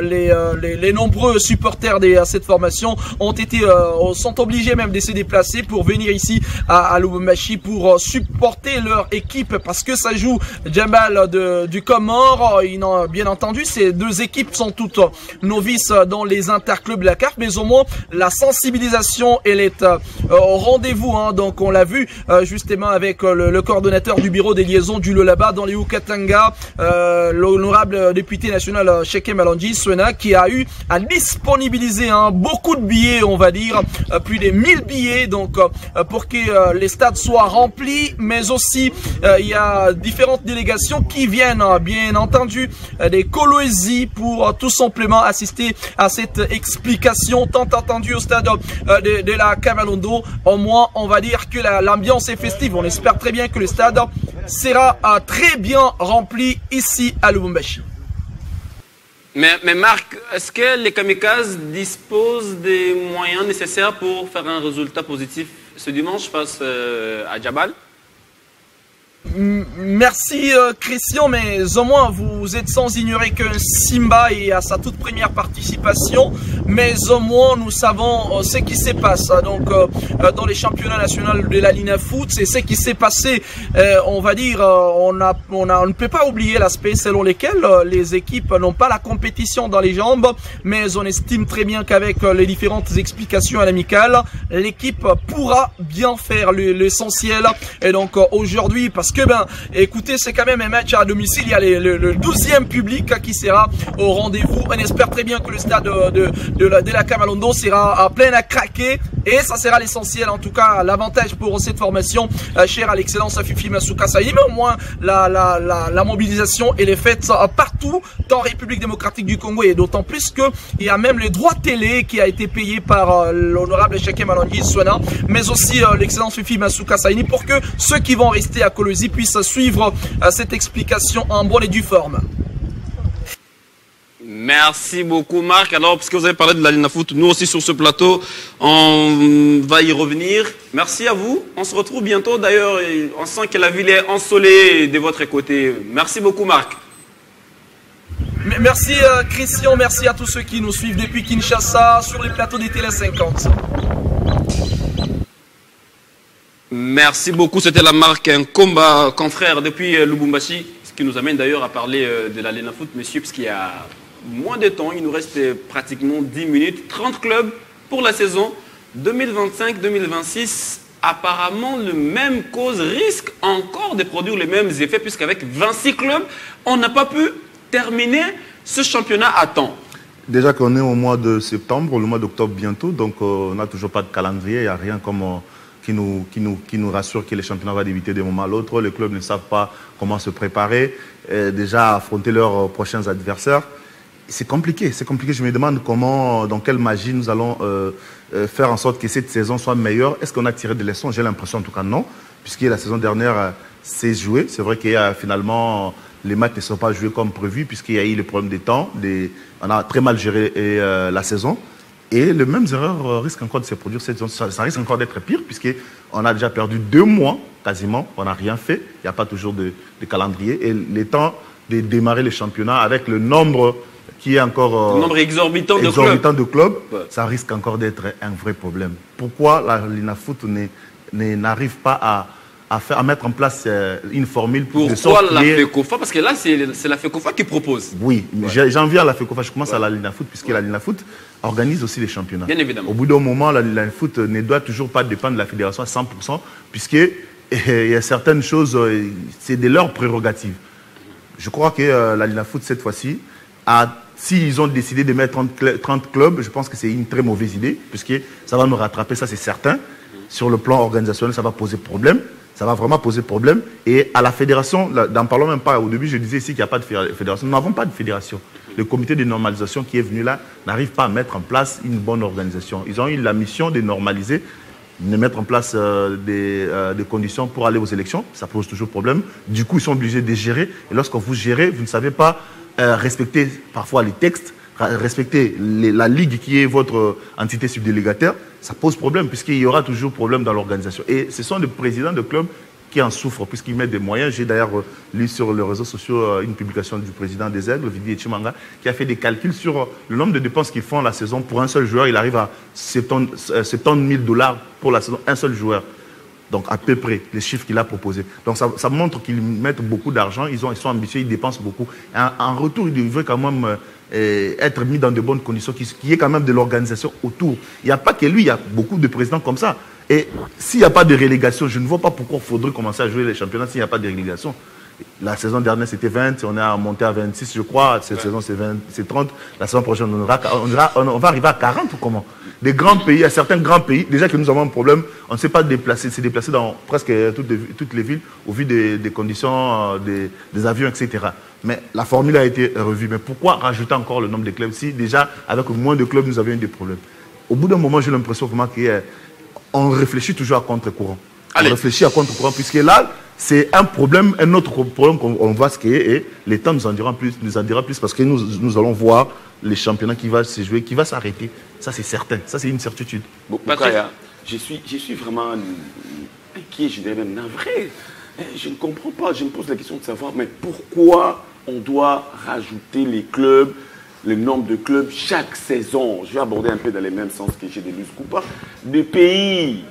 les nombreux supporters de cette formation sont obligés même de se déplacer pour venir ici à Lubumbashi pour supporter leur équipe parce que ça joue Djabal du Comore. Bien entendu, ces deux équipes sont toutes novices dans les interclubs de la CAF, mais au moins la sensibilisation elle est au rendez-vous. Donc on l'a vu justement avec le coordonnateur du bureau des liaisons du Lolaba dans les Hauts-Katanga, l'honorable député national Shekem Alanji Swena, qui a eu à disponibiliser beaucoup de billets, on va dire, plus de 1000 billets, donc pour que les stades soient remplis, mais aussi il y a différentes délégations qui viennent, bien entendu, des Kolwezi pour tout simplement assister à cette explication tant attendue au stade de la Kamalondo. Au moins, on va dire que l'ambiance est festive. On espère très bien que le stade sera très bien rempli ici à Lubumbashi. Mais Marc, est-ce que les Kamikazes disposent des moyens nécessaires pour faire un résultat positif ce dimanche face à Djabal? Merci Christian, mais au moins vous êtes sans ignorer que Simba est à sa toute première participation, mais au moins nous savons ce qui s'est passé donc dans les championnats nationaux de la Lina Foot. C'est ce qui s'est passé, on va dire, on ne peut pas oublier l'aspect selon lequel les équipes n'ont pas la compétition dans les jambes, mais on estime très bien qu'avec les différentes explications à l'amicale, l'équipe pourra bien faire l'essentiel. Et donc aujourd'hui, parce que écoutez, c'est quand même un match à domicile, il y a le 12e public qui sera au rendez-vous. On espère très bien que le stade de la Kamalondo sera plein à craquer, et ça sera l'essentiel, en tout cas l'avantage pour cette formation chère à l'excellence Fifi Masuka Saïd. Mais au moins la mobilisation elle est faite partout en République démocratique du Congo, et d'autant plus que il y a même le droit télé qui a été payé par l'honorable Cheikh Malongi Swana, mais aussi l'excellence Fifi Masuka Saïd, pour que ceux qui vont rester à Colosi puissent suivre cette explication en bonne et due forme. Merci beaucoup Marc. Alors, puisque vous avez parlé de la Lina Foot, nous aussi sur ce plateau, on va y revenir. Merci à vous. On se retrouve bientôt. D'ailleurs, on sent que la ville est ensoleillée de votre côté. Merci beaucoup Marc. Merci Christian, merci à tous ceux qui nous suivent depuis Kinshasa sur les plateaux des Télé 50. Merci beaucoup, c'était la marque un combat confrère depuis Lubumbashi, ce qui nous amène d'ailleurs à parler de la Lina Foot, monsieur, parce qu'il y a moins de temps, il nous reste pratiquement 10 minutes, 30 clubs pour la saison 2025-2026. Apparemment, le même cause risque encore de produire les mêmes effets, puisqu'avec 26 clubs, on n'a pas pu terminer ce championnat à temps. Déjà qu'on est au mois de septembre, le mois d'octobre bientôt, donc on n'a toujours pas de calendrier, il n'y a rien comme... qui nous rassure que le championnat va débuter d'un moment à l'autre. Les clubs ne savent pas comment se préparer, déjà affronter leurs prochains adversaires. C'est compliqué, c'est compliqué. Je me demande comment, dans quelle magie nous allons faire en sorte que cette saison soit meilleure. Est-ce qu'on a tiré des leçons? J'ai l'impression en tout cas non, puisque la saison dernière s'est jouée. C'est vrai qu'il y a finalement... Les matchs ne sont pas joués comme prévu, puisqu'il y a eu le problème des temps. On a très mal géré la saison. Et les mêmes erreurs risquent encore de se produire cette saison. Ça risque encore d'être pire, puisqu'on a déjà perdu 2 mois, quasiment. On n'a rien fait. Il n'y a pas toujours de calendrier. Et le temps de démarrer le championnat avec le nombre qui est encore... le nombre exorbitant de clubs, ouais. Ça risque encore d'être un vrai problème. Pourquoi la Lina Foot n'arrive pas à mettre en place une formule pour... Pourquoi la FECOFA? Parce que là, c'est la FECOFA qui propose. Oui, ouais. J'en viens à la FECOFA. Je commence à la Lina Foot, puisque la Lina Foot organise aussi les championnats. Bien évidemment. Au bout d'un moment, la Lina Foot ne doit toujours pas dépendre de la fédération à 100%, puisqu'il y a certaines choses, c'est de leurs prérogatives. Je crois que la Lina Foot, cette fois-ci, s'ils ont décidé de mettre 30 clubs, je pense que c'est une très mauvaise idée, puisque ça va nous rattraper, ça c'est certain. Sur le plan organisationnel, ça va poser problème. Ça va vraiment poser problème. Et à la fédération, n'en parlons même pas. Au début, je disais ici qu'il n'y a pas de fédération. Nous n'avons pas de fédération. Le comité de normalisation qui est venu là n'arrive pas à mettre en place une bonne organisation. Ils ont eu la mission de normaliser, de mettre en place des conditions pour aller aux élections. Ça pose toujours problème. Du coup, ils sont obligés de gérer. Et lorsque vous gérez, vous ne savez pas respecter parfois les textes, respecter la ligue qui est votre entité subdélégataire, ça pose problème, puisqu'il y aura toujours problème dans l'organisation. Et ce sont les présidents de clubs qui en souffrent, puisqu'ils mettent des moyens. J'ai d'ailleurs lu sur les réseaux sociaux une publication du président des Aigles, Vidi Echimanga, qui a fait des calculs sur le nombre de dépenses qu'ils font la saison. Pour un seul joueur, il arrive à 70 000 $ pour la saison, un seul joueur. Donc à peu près les chiffres qu'il a proposés. Donc ça montre qu'ils mettent beaucoup d'argent, ils sont ambitieux, ils dépensent beaucoup. En retour, ils devraient quand même être mis dans de bonnes conditions, qu'il y ait quand même de l'organisation autour. Il n'y a pas que lui, il y a beaucoup de présidents comme ça. Et s'il n'y a pas de relégation, je ne vois pas pourquoi il faudrait commencer à jouer les championnats s'il n'y a pas de relégation. La saison dernière, c'était 20, on est monté à 26, je crois. Cette saison, c'est 30. La saison prochaine, on va arriver à 40 ou comment? Des grands pays, il y a certains grands pays, déjà que nous avons un problème, on ne sait pas déplacer, c'est déplacé dans presque toutes les villes au vu des conditions des avions, etc. Mais la formule a été revue. Mais pourquoi rajouter encore le nombre de clubs si déjà, avec moins de clubs, nous avions eu des problèmes? Au bout d'un moment, j'ai l'impression vraiment qu'on réfléchit toujours à contre-courant. On réfléchit à contre-courant, puisque là, c'est un problème, un autre problème qu'on va se créer et l'État nous en dira plus parce que nous allons voir les championnats qui va se jouer, qui va s'arrêter. Ça, c'est certain. Ça, c'est une certitude. Boukaya, je suis vraiment inquiet, je dirais même navré. Je ne comprends pas. Je me pose la question de savoir, mais pourquoi on doit rajouter les clubs, le nombre de clubs chaque saison? Je vais aborder un peu dans les mêmes sens que j'ai des Coupa. Des pays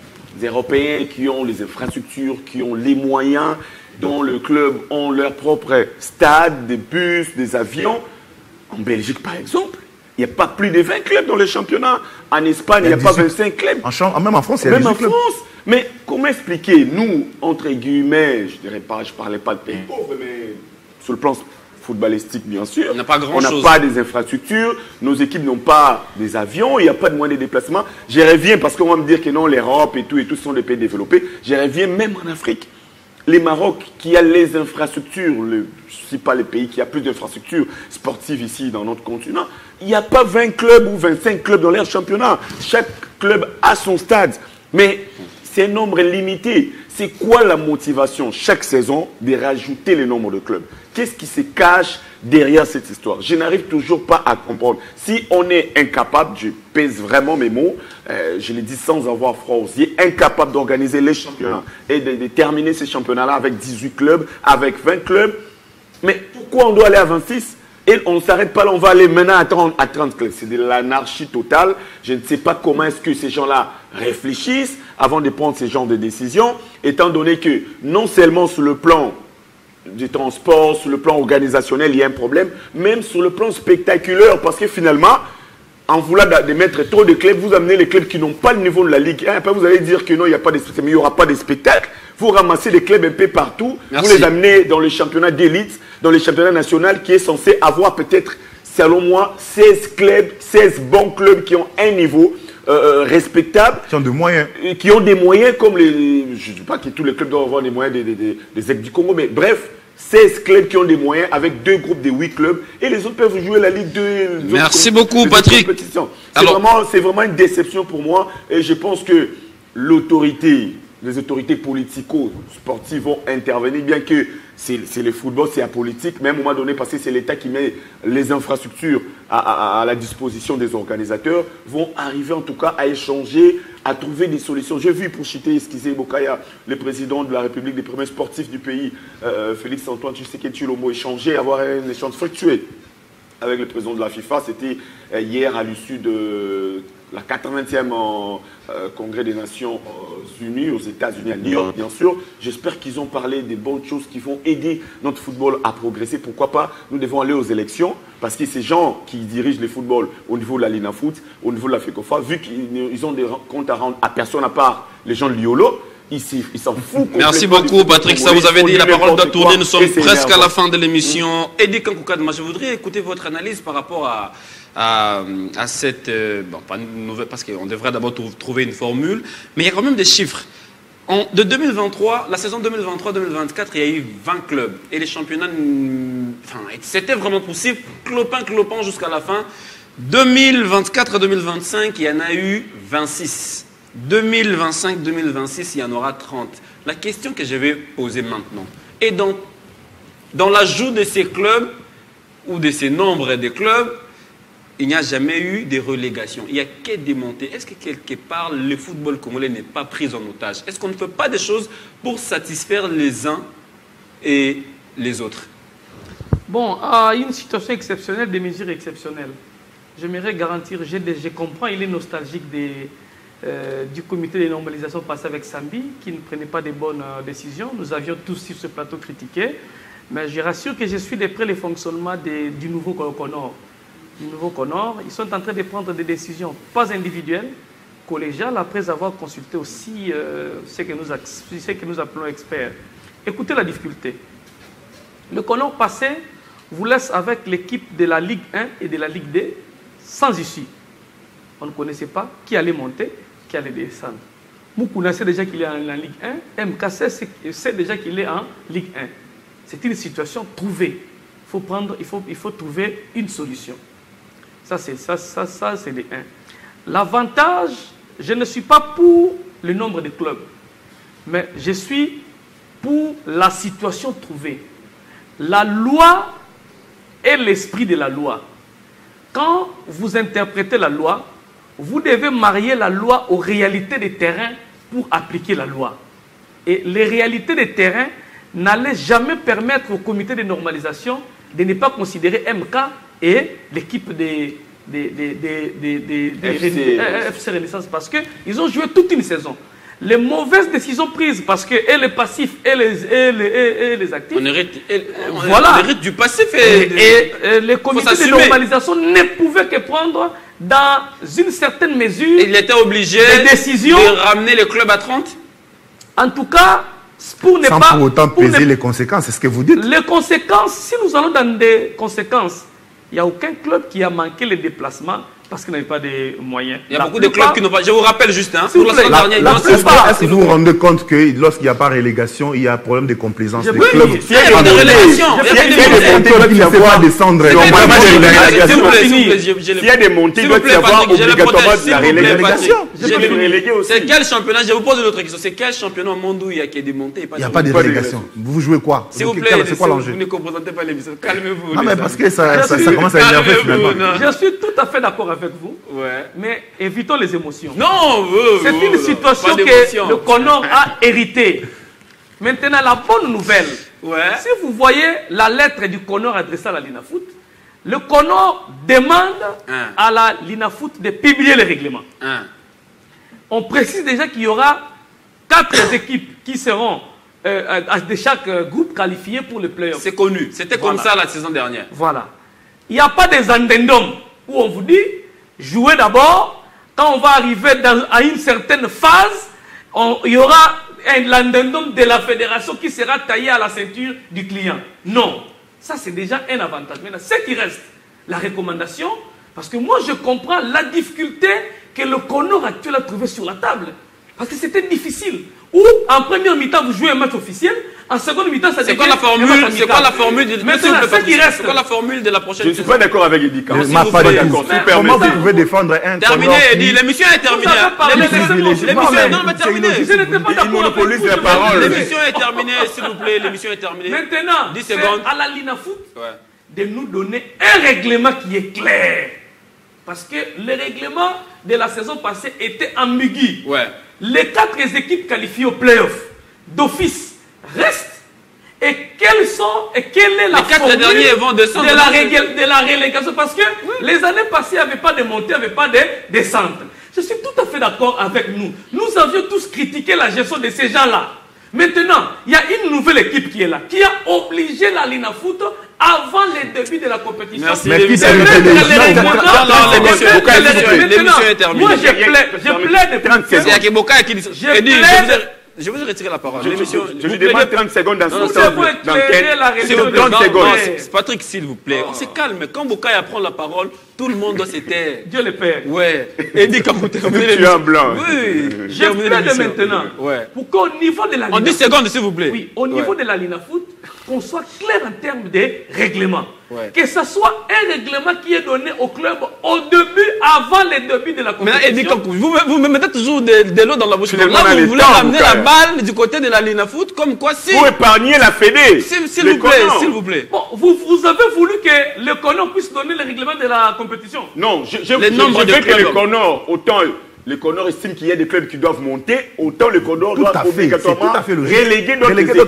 européens qui ont les infrastructures, qui ont les moyens, dont les clubs ont leur propre stade, des bus, des avions. En Belgique, par exemple, il n'y a pas plus de 20 clubs dans les championnats. En Espagne, il n'y a pas 25 clubs. Même en France, il y a 18 clubs. Mais comment expliquer, nous, entre guillemets, je dirais pas, je ne parlais pas de pays pauvres, mais sur le plan footballistique, bien sûr. On n'a pas grand-chose. On n'a pas des infrastructures, nos équipes n'ont pas des avions, il n'y a pas de moyens de déplacement. J'y reviens parce qu'on va me dire que non, l'Europe et tout sont des pays développés. J'y reviens même en Afrique. Les Maroc, qui a les infrastructures, je ne suis pas le pays qui a plus d'infrastructures sportives ici dans notre continent, il n'y a pas 20 clubs ou 25 clubs dans leur championnat. Chaque club a son stade. Mais c'est un nombre limité. C'est quoi la motivation chaque saison de rajouter le nombre de clubs? Qu'est-ce qui se cache derrière cette histoire? Je n'arrive toujours pas à comprendre. Si on est incapable, je pèse vraiment mes mots, je le dis sans avoir froid aux yeux, incapable d'organiser les championnats et de terminer ces championnats-là avec 18 clubs, avec 20 clubs, mais pourquoi on doit aller à 26? Et on ne s'arrête pas là, on va aller maintenant à 30 clubs. C'est de l'anarchie totale. Je ne sais pas comment est-ce que ces gens-là réfléchissent avant de prendre ce genre de décisions, étant donné que non seulement sur le plan du transport, sur le plan organisationnel, il y a un problème, même sur le plan spectaculaire, parce que finalement, en voulant de mettre trop de clubs, vous amenez les clubs qui n'ont pas le niveau de la Ligue 1. Après, vous allez dire que non, il n'y a pas de spectacle, mais il n'y aura pas de spectacle. Vous ramassez les clubs un peu partout. Merci. Vous les amenez dans les championnats d'élite, dans les championnats nationaux, qui est censé avoir peut-être, selon moi, 16 clubs, 16 bons clubs qui ont un niveau respectable. Qui ont des moyens. Qui ont des moyens comme les... Je ne dis pas que tous les clubs doivent avoir des moyens des aides du Congo, mais bref, 16 clubs qui ont des moyens avec 2 groupes de 8 clubs et les autres peuvent jouer la Ligue 2. Merci beaucoup, Patrick. C'est vraiment une déception pour moi et je pense que les autorités politico-sportives vont intervenir, bien que c'est le football, c'est la politique, mais à un moment donné, parce que c'est l'État qui met les infrastructures à la disposition des organisateurs, vont arriver en tout cas à échanger, à trouver des solutions. J'ai vu, pour citer, excusez Boukaya, le président de la République des premiers sportifs du pays, Félix-Antoine Tshisekedi Tshilombo, échanger, avoir un échange fructueux avec le président de la FIFA. C'était hier à l'issue de la 80e Congrès des Nations Unies aux États-Unis, à New York, bien sûr. J'espère qu'ils ont parlé des bonnes choses qui vont aider notre football à progresser. Pourquoi pas, nous devons aller aux élections, parce que ces gens qui dirigent le football au niveau de la Linafoot, au niveau de la FECOFA, vu qu'ils ont des comptes à rendre à personne à part les gens de l'IOLO, ils s'en foutent. Merci beaucoup, Patrick. Ça, vous avez dit, la parole doit tourner. Nous sommes presque à la fin de l'émission. Eddie Kankoukadma, je voudrais écouter votre analyse par rapport à cette... bon, pas une nouvelle, parce qu'on devrait d'abord trouver une formule, mais il y a quand même des chiffres. De 2023, la saison 2023-2024, il y a eu 20 clubs. Et les championnats, enfin, c'était vraiment possible, clopin jusqu'à la fin. 2024 à 2025, il y en a eu 26. 2025-2026, il y en aura 30. La question que je vais poser maintenant est dans l'ajout de ces clubs ou de ces nombres de clubs, il n'y a jamais eu de relégation. Il n'y a qu'à démonter. Est-ce que quelque part, le football congolais n'est pas pris en otage? Est-ce qu'on ne fait pas des choses pour satisfaire les uns et les autres? Bon, à une situation exceptionnelle, des mesures exceptionnelles. J'aimerais garantir, je comprends, il est nostalgique du comité de normalisation passé avec Sambi, qui ne prenait pas de bonnes décisions. Nous avions tous sur ce plateau critiqué. Mais je rassure que je suis de près le fonctionnement du nouveau Conor. Ils sont en train de prendre des décisions, pas individuelles, collégiales, après avoir consulté aussi ce que nous appelons experts. Écoutez la difficulté. Le Conor passé vous laisse avec l'équipe de la Ligue 1 et de la Ligue 2 sans issue. On ne connaissait pas qui allait monter, qui allait descendre. Moukuna sait déjà qu'il est en Ligue 1, MKC sait déjà qu'il est en Ligue 1. C'est une situation trouvée. Il faut trouver une solution. Ça, c'est les 1. L'avantage, je ne suis pas pour le nombre de clubs, mais je suis pour la situation trouvée. La loi est l'esprit de la loi. Quand vous interprétez la loi, vous devez marier la loi aux réalités des terrains pour appliquer la loi. Et les réalités des terrains n'allaient jamais permettre au comité de normalisation de ne pas considérer MK et l'équipe des FC Renaissance parce qu'ils ont joué toute une saison. Les mauvaises décisions prises parce que et les passifs et les actifs. On hérite du passif et les comités de normalisation ne pouvaient que prendre dans une certaine mesure. Il était obligé de ramener le club à 30. En tout cas, pour ne sans pas pour autant peser les conséquences, c'est ce que vous dites. Les conséquences, si nous allons dans des conséquences, il n'y a aucun club qui a manqué les déplacements parce qu'il n'avait pas de moyens. Il y a beaucoup de clubs qui n'ont pas. Je vous rappelle juste, pour la saison dernière, est-ce que vous vous rendez compte que lorsqu'il n'y a pas relégation, il y a un problème de complaisance des clubs? Il y a pas de relégation. Il y a des montées, descendre. S'il y a des montées, il doit y avoir obligatoirement de la relégation. C'est quel championnat? Je vous pose une autre question. C'est quel championnat au monde où il y a des montées? Il n'y a pas de relégation. Vous jouez quoi? S'il vous plaît, c'est quoi l'enjeu? vous ne comprenez pas l'émission. Calmez-vous. Non, mais parce que ça commence à énerver finalement. Je suis tout à fait d'accord avec vous, ouais. Mais évitons les émotions. Non, c'est une situation que le Conor a héritée. Maintenant, la bonne nouvelle, si vous voyez la lettre du Conor adressée à la Linafoot, le Conor demande à la Linafoot de publier les règlements. On précise déjà qu'il y aura 4 équipes qui seront de chaque groupe qualifiées pour le play-off. C'est connu, c'était comme ça la saison dernière. Voilà. Il n'y a pas des addendums où on vous dit, jouez d'abord, quand on va arriver à une certaine phase, il y aura l'addendum de la fédération qui sera taillé à la ceinture du client. Non, ça c'est déjà un avantage. Maintenant, ce qui reste, la recommandation, parce que moi je comprends la difficulté que le Conor actuel a trouvé sur la table. Parce que c'était difficile. Ou en première mi-temps, vous jouez un match officiel, en seconde mi-temps, ça devient un match amical. C'est quoi la formule de la prochaine? Je ne suis pas d'accord avec Eddy. Comment vous pouvez défendre un Terminé, Eddy. L'émission est terminée. Non, mais terminé. Je n'étais pas d'accord avec vous. L'émission est terminée, s'il vous plaît. L'émission est terminée. Maintenant, 10 secondes. À la Linafoot de nous donner un règlement qui est clair. Parce que le règlement de la saison passée était ambigu. Les 4 équipes qualifiées au play-off d'office restent. Et quelle est la formule de la relégation? Parce que les années passées, il n'y avait pas de montée, il n'y avait pas de descente. Je suis tout à fait d'accord avec nous. Nous avions tous critiqué la gestion de ces gens-là. Maintenant, il y a une nouvelle équipe qui est là, qui a obligé la Linafoot avant les débuts de la compétition. Merci. L'émission est terminée. Moi, je plaide 30 secondes. Je vous ai retiré la parole. Je lui demande 30 secondes dans son temps d'antenne. 30 secondes. Patrick, s'il vous plaît, on se calme. Quand Bokaya prend la parole, tout le monde doit se taire. Dieu le Père. Ouais. Eddy, quand vous terminez l'émission. Tu es un blanc. Oui. Je plaide maintenant. Pour qu'au niveau de la Linafoot. En 10 secondes, s'il vous plaît. Oui, au niveau de la Linafoot, qu'on soit clair en termes de règlement. Que ce soit un règlement qui est donné au club au début, avant les débuts de la compétition. Maintenant, vous me mettez toujours de l'eau dans la bouche. Là, vous voulez ramener la balle du côté de la Linafoot, comme quoi si... Pour épargner la Fédé. S'il vous plaît. Bon, vous avez voulu que le Conor puisse donner le règlement de la compétition. Non, je veux que le Conor, autant... Le Conor estime qu'il y a des clubs qui doivent monter, autant le Conor doit obligatoirement reléguer d'autres équipes.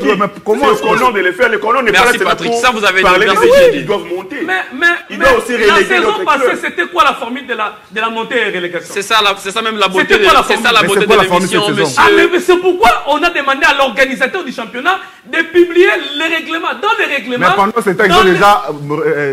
Comment le Conor de le faire? Le Conor n'est pas là, c'est Patrick, ça vous avez parler des équipes qui doivent monter. Mais il doit aussi reléguer la saison passée, c'était quoi la formule de la montée et relégation? C'est ça même la beauté de l'émission, monsieur. Mais c'est pourquoi on a demandé à l'organisateur du championnat de publier les règlements. Dans les règlements... Mais pendant ce temps, ils ont déjà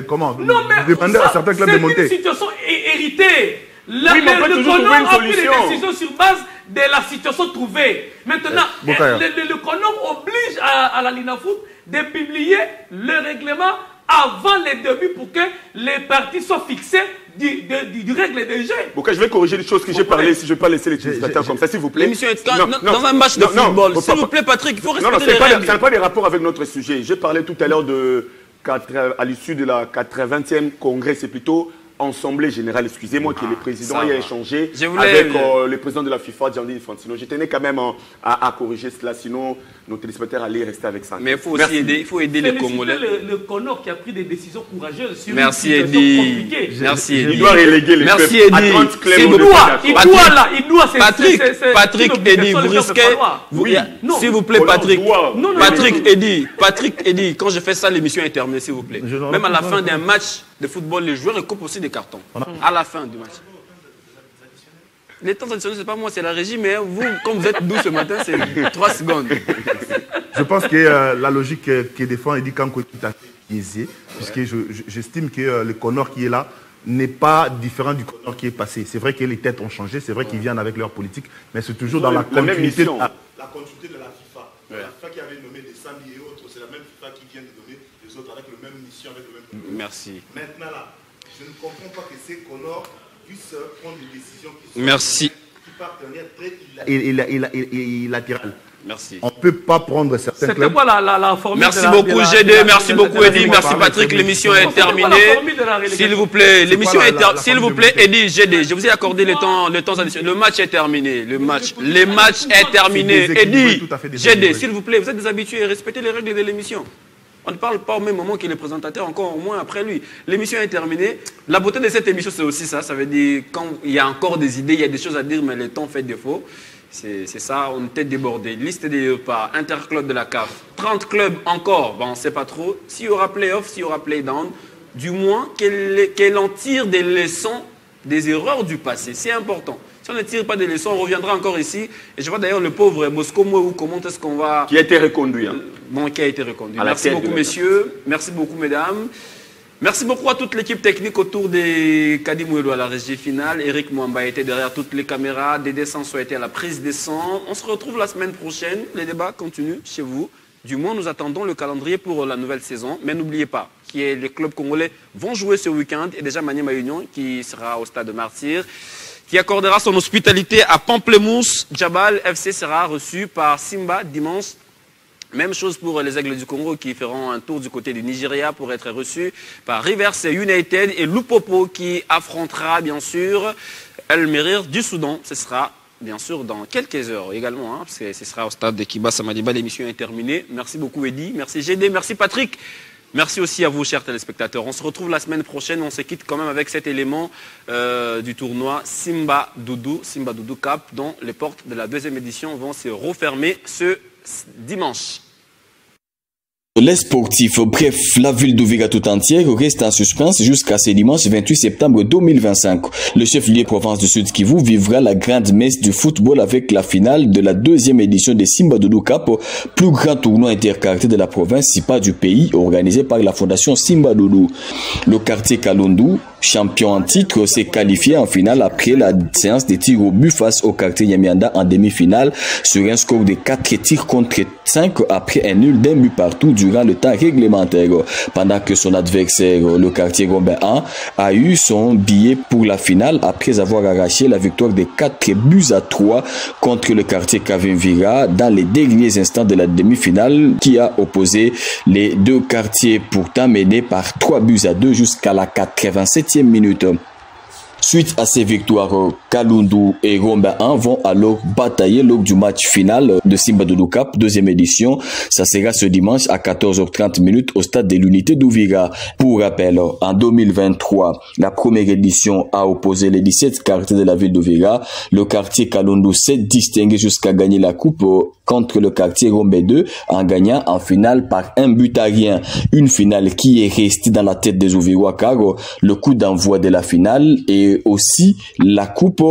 demandé à certains clubs de monter. C'est une situation héritée. Le Conor a pris des décisions sur base de la situation trouvée. Maintenant, le Conor oblige à la Linafoot de publier le règlement avant les débuts pour que les parties soient fixées du règle de jeu. Je vais corriger les choses que j'ai parlé, si je ne vais pas laisser les téléspectateurs comme ça, s'il vous plaît. L'émission est dans un match de football. S'il vous plaît, Patrick, il faut respecter les règles. Ça n'a pas de rapport avec notre sujet. J'ai parlé tout à l'heure à l'issue de la 80e congrès, c'est plutôt assemblée générale, excusez-moi, que le président ait échangé avec le président de la FIFA, Gianni Infantino. Je tenais quand même à corriger cela, sinon nos téléspectateurs allaient rester avec ça. Mais il faut aussi aider les Congolais. Le Conor qui a pris des décisions courageuses sur Merci Eddie. Merci Eddie. Il doit reléguer les Merci Eddie. Il doit. Patrick Eddie, vous risquez. S'il vous plaît, Patrick. Patrick Eddie, quand je fais ça, l'émission est terminée, s'il vous plaît. Même à la fin d'un match de football, les joueurs recoupent aussi des cartons. À la fin du match. Les temps additionnels, ce n'est pas moi, c'est la régie, mais vous, comme vous êtes doux ce matin, c'est 3 secondes. Je pense que la logique que défend Eddie Kanko est tout à fait biaisée, puisque j'estime que le Conor qui est là n'est pas différent du Conor qui est passé. C'est vrai que les têtes ont changé, c'est vrai qu'ils viennent avec leur politique, mais c'est toujours dans la continuité de la FIFA. La FIFA qui avait nommé des Sambi et autres, c'est la même FIFA qui vient de nommer les autres avec la même mission, avec le même... Merci. Maintenant là, je ne comprends pas que ces Conor puissent prendre des décisions qui sont... Merci. Qui partent de manière très latérale. Merci. On ne peut pas prendre certains clubs. C'était quoi la formule? Merci beaucoup GD, merci beaucoup Eddie, merci Patrick, l'émission est terminée. S'il vous plaît, l'émission est terminée. S'il vous plaît Eddie, GD, je vous ai accordé le temps additionnel. Le match est terminé. Le match est terminé. Eddie, GD, s'il vous plaît, vous êtes des habitués, respectez les règles de l'émission. On ne parle pas au même moment que le présentateur, encore au moins après lui. L'émission est terminée. La beauté de cette émission, c'est aussi ça. Ça veut dire quand il y a encore des idées, il y a des choses à dire, mais le temps fait défaut. C'est ça, on était débordé. Liste des pas, interclub de la CAF. 30 clubs encore, bon, on ne sait pas trop. S'il y aura play-off, s'il y aura play-down, du moins qu'elle en tire des leçons des erreurs du passé. C'est important. Si on ne tire pas des leçons, on reviendra encore ici. Et je vois d'ailleurs le pauvre Bosco Mouou, comment est-ce qu'on va... Qui a été reconduit. Hein. Bon, qui a été reconduit. Merci beaucoup, messieurs. Merci beaucoup, mesdames. Merci beaucoup à toute l'équipe technique autour de Kadi Mouelou à la régie finale. Eric Mwamba était derrière toutes les caméras. Dédé Sanso a été à la prise des sons. On se retrouve la semaine prochaine. Les débats continuent chez vous. Du moins, nous attendons le calendrier pour la nouvelle saison. Mais n'oubliez pas que les clubs congolais vont jouer ce week-end. Et déjà Maniema Union, qui sera au stade de Martyr, qui accordera son hospitalité à Pamplemousse. Djabal FC sera reçu par Simba dimanche. Même chose pour les Aigles du Congo qui feront un tour du côté du Nigeria pour être reçus par Rivers United et Lupopo qui affrontera bien sûr El Merir du Soudan. Ce sera bien sûr dans quelques heures également, hein, parce que ce sera au stade de Kiba Samadiba. L'émission est terminée. Merci beaucoup Eddie, merci GD, merci Patrick. Merci aussi à vous, chers téléspectateurs. On se retrouve la semaine prochaine. On se quitte quand même avec cet élément du tournoi Simba Doudou Cup, dont les portes de la deuxième édition vont se refermer ce dimanche. Les sportifs, bref, la ville d'Uvira tout entière reste en suspens jusqu'à ce dimanche 28 septembre 2025. Le chef-lieu province du Sud Kivu vivra la grande messe du football avec la finale de la deuxième édition des Simba Doudou Cup, plus grand tournoi interquartier de la province, si pas du pays, organisé par la fondation Simba Doudou. Le quartier Kalundu, champion en titre, s'est qualifié en finale après la séance de tirs au but face au quartier Yamianda en demi-finale sur un score de 4 tirs contre 5 après un nul d'un but partout durant le temps réglementaire. Pendant que son adversaire, le quartier Gombe 1, a eu son billet pour la finale après avoir arraché la victoire de 4 buts à 3 contre le quartier Kavimvira dans les derniers instants de la demi-finale qui a opposé les deux quartiers pourtant menés par 3 buts à 2 jusqu'à la 87e minute. Suite à ces victoires, Kalundu et Gombe 1 vont alors batailler lors du match final de Simba Doudou Cup, deuxième édition. Ça sera ce dimanche à 14h30 au stade de l'unité d'Uvira. Pour rappel, en 2023, la première édition a opposé les 17 quartiers de la ville d'Uvira. Le quartier Kalundu s'est distingué jusqu'à gagner la coupe contre le quartier Gombe 2 en gagnant en finale par 1 but à rien. Une finale qui est restée dans la tête des Uvirois car le coup d'envoi de la finale et aussi la coupe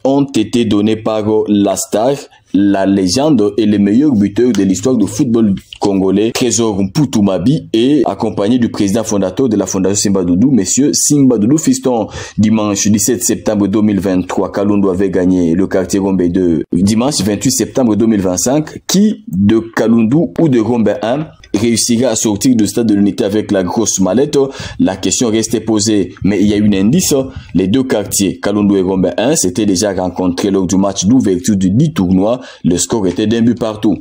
ont été donnés par la star, la légende et le meilleur buteur de l'histoire du football congolais, Trésor Mpoutumabi, et accompagné du président fondateur de la fondation Simba Doudou, monsieur Simba Doudou Fiston. Dimanche 17 septembre 2023, Kalundu avait gagné le quartier Gombe 2. Dimanche 28 septembre 2025, qui de Kalundu ou de Gombe 1 réussira à sortir du stade de l'unité avec la grosse mallette? La question restait posée, mais il y a un indice. Les deux quartiers, Kalundu et Gombe 1, s'étaient déjà rencontrés lors du match d'ouverture du dit tournoi. Le score était d'un but partout.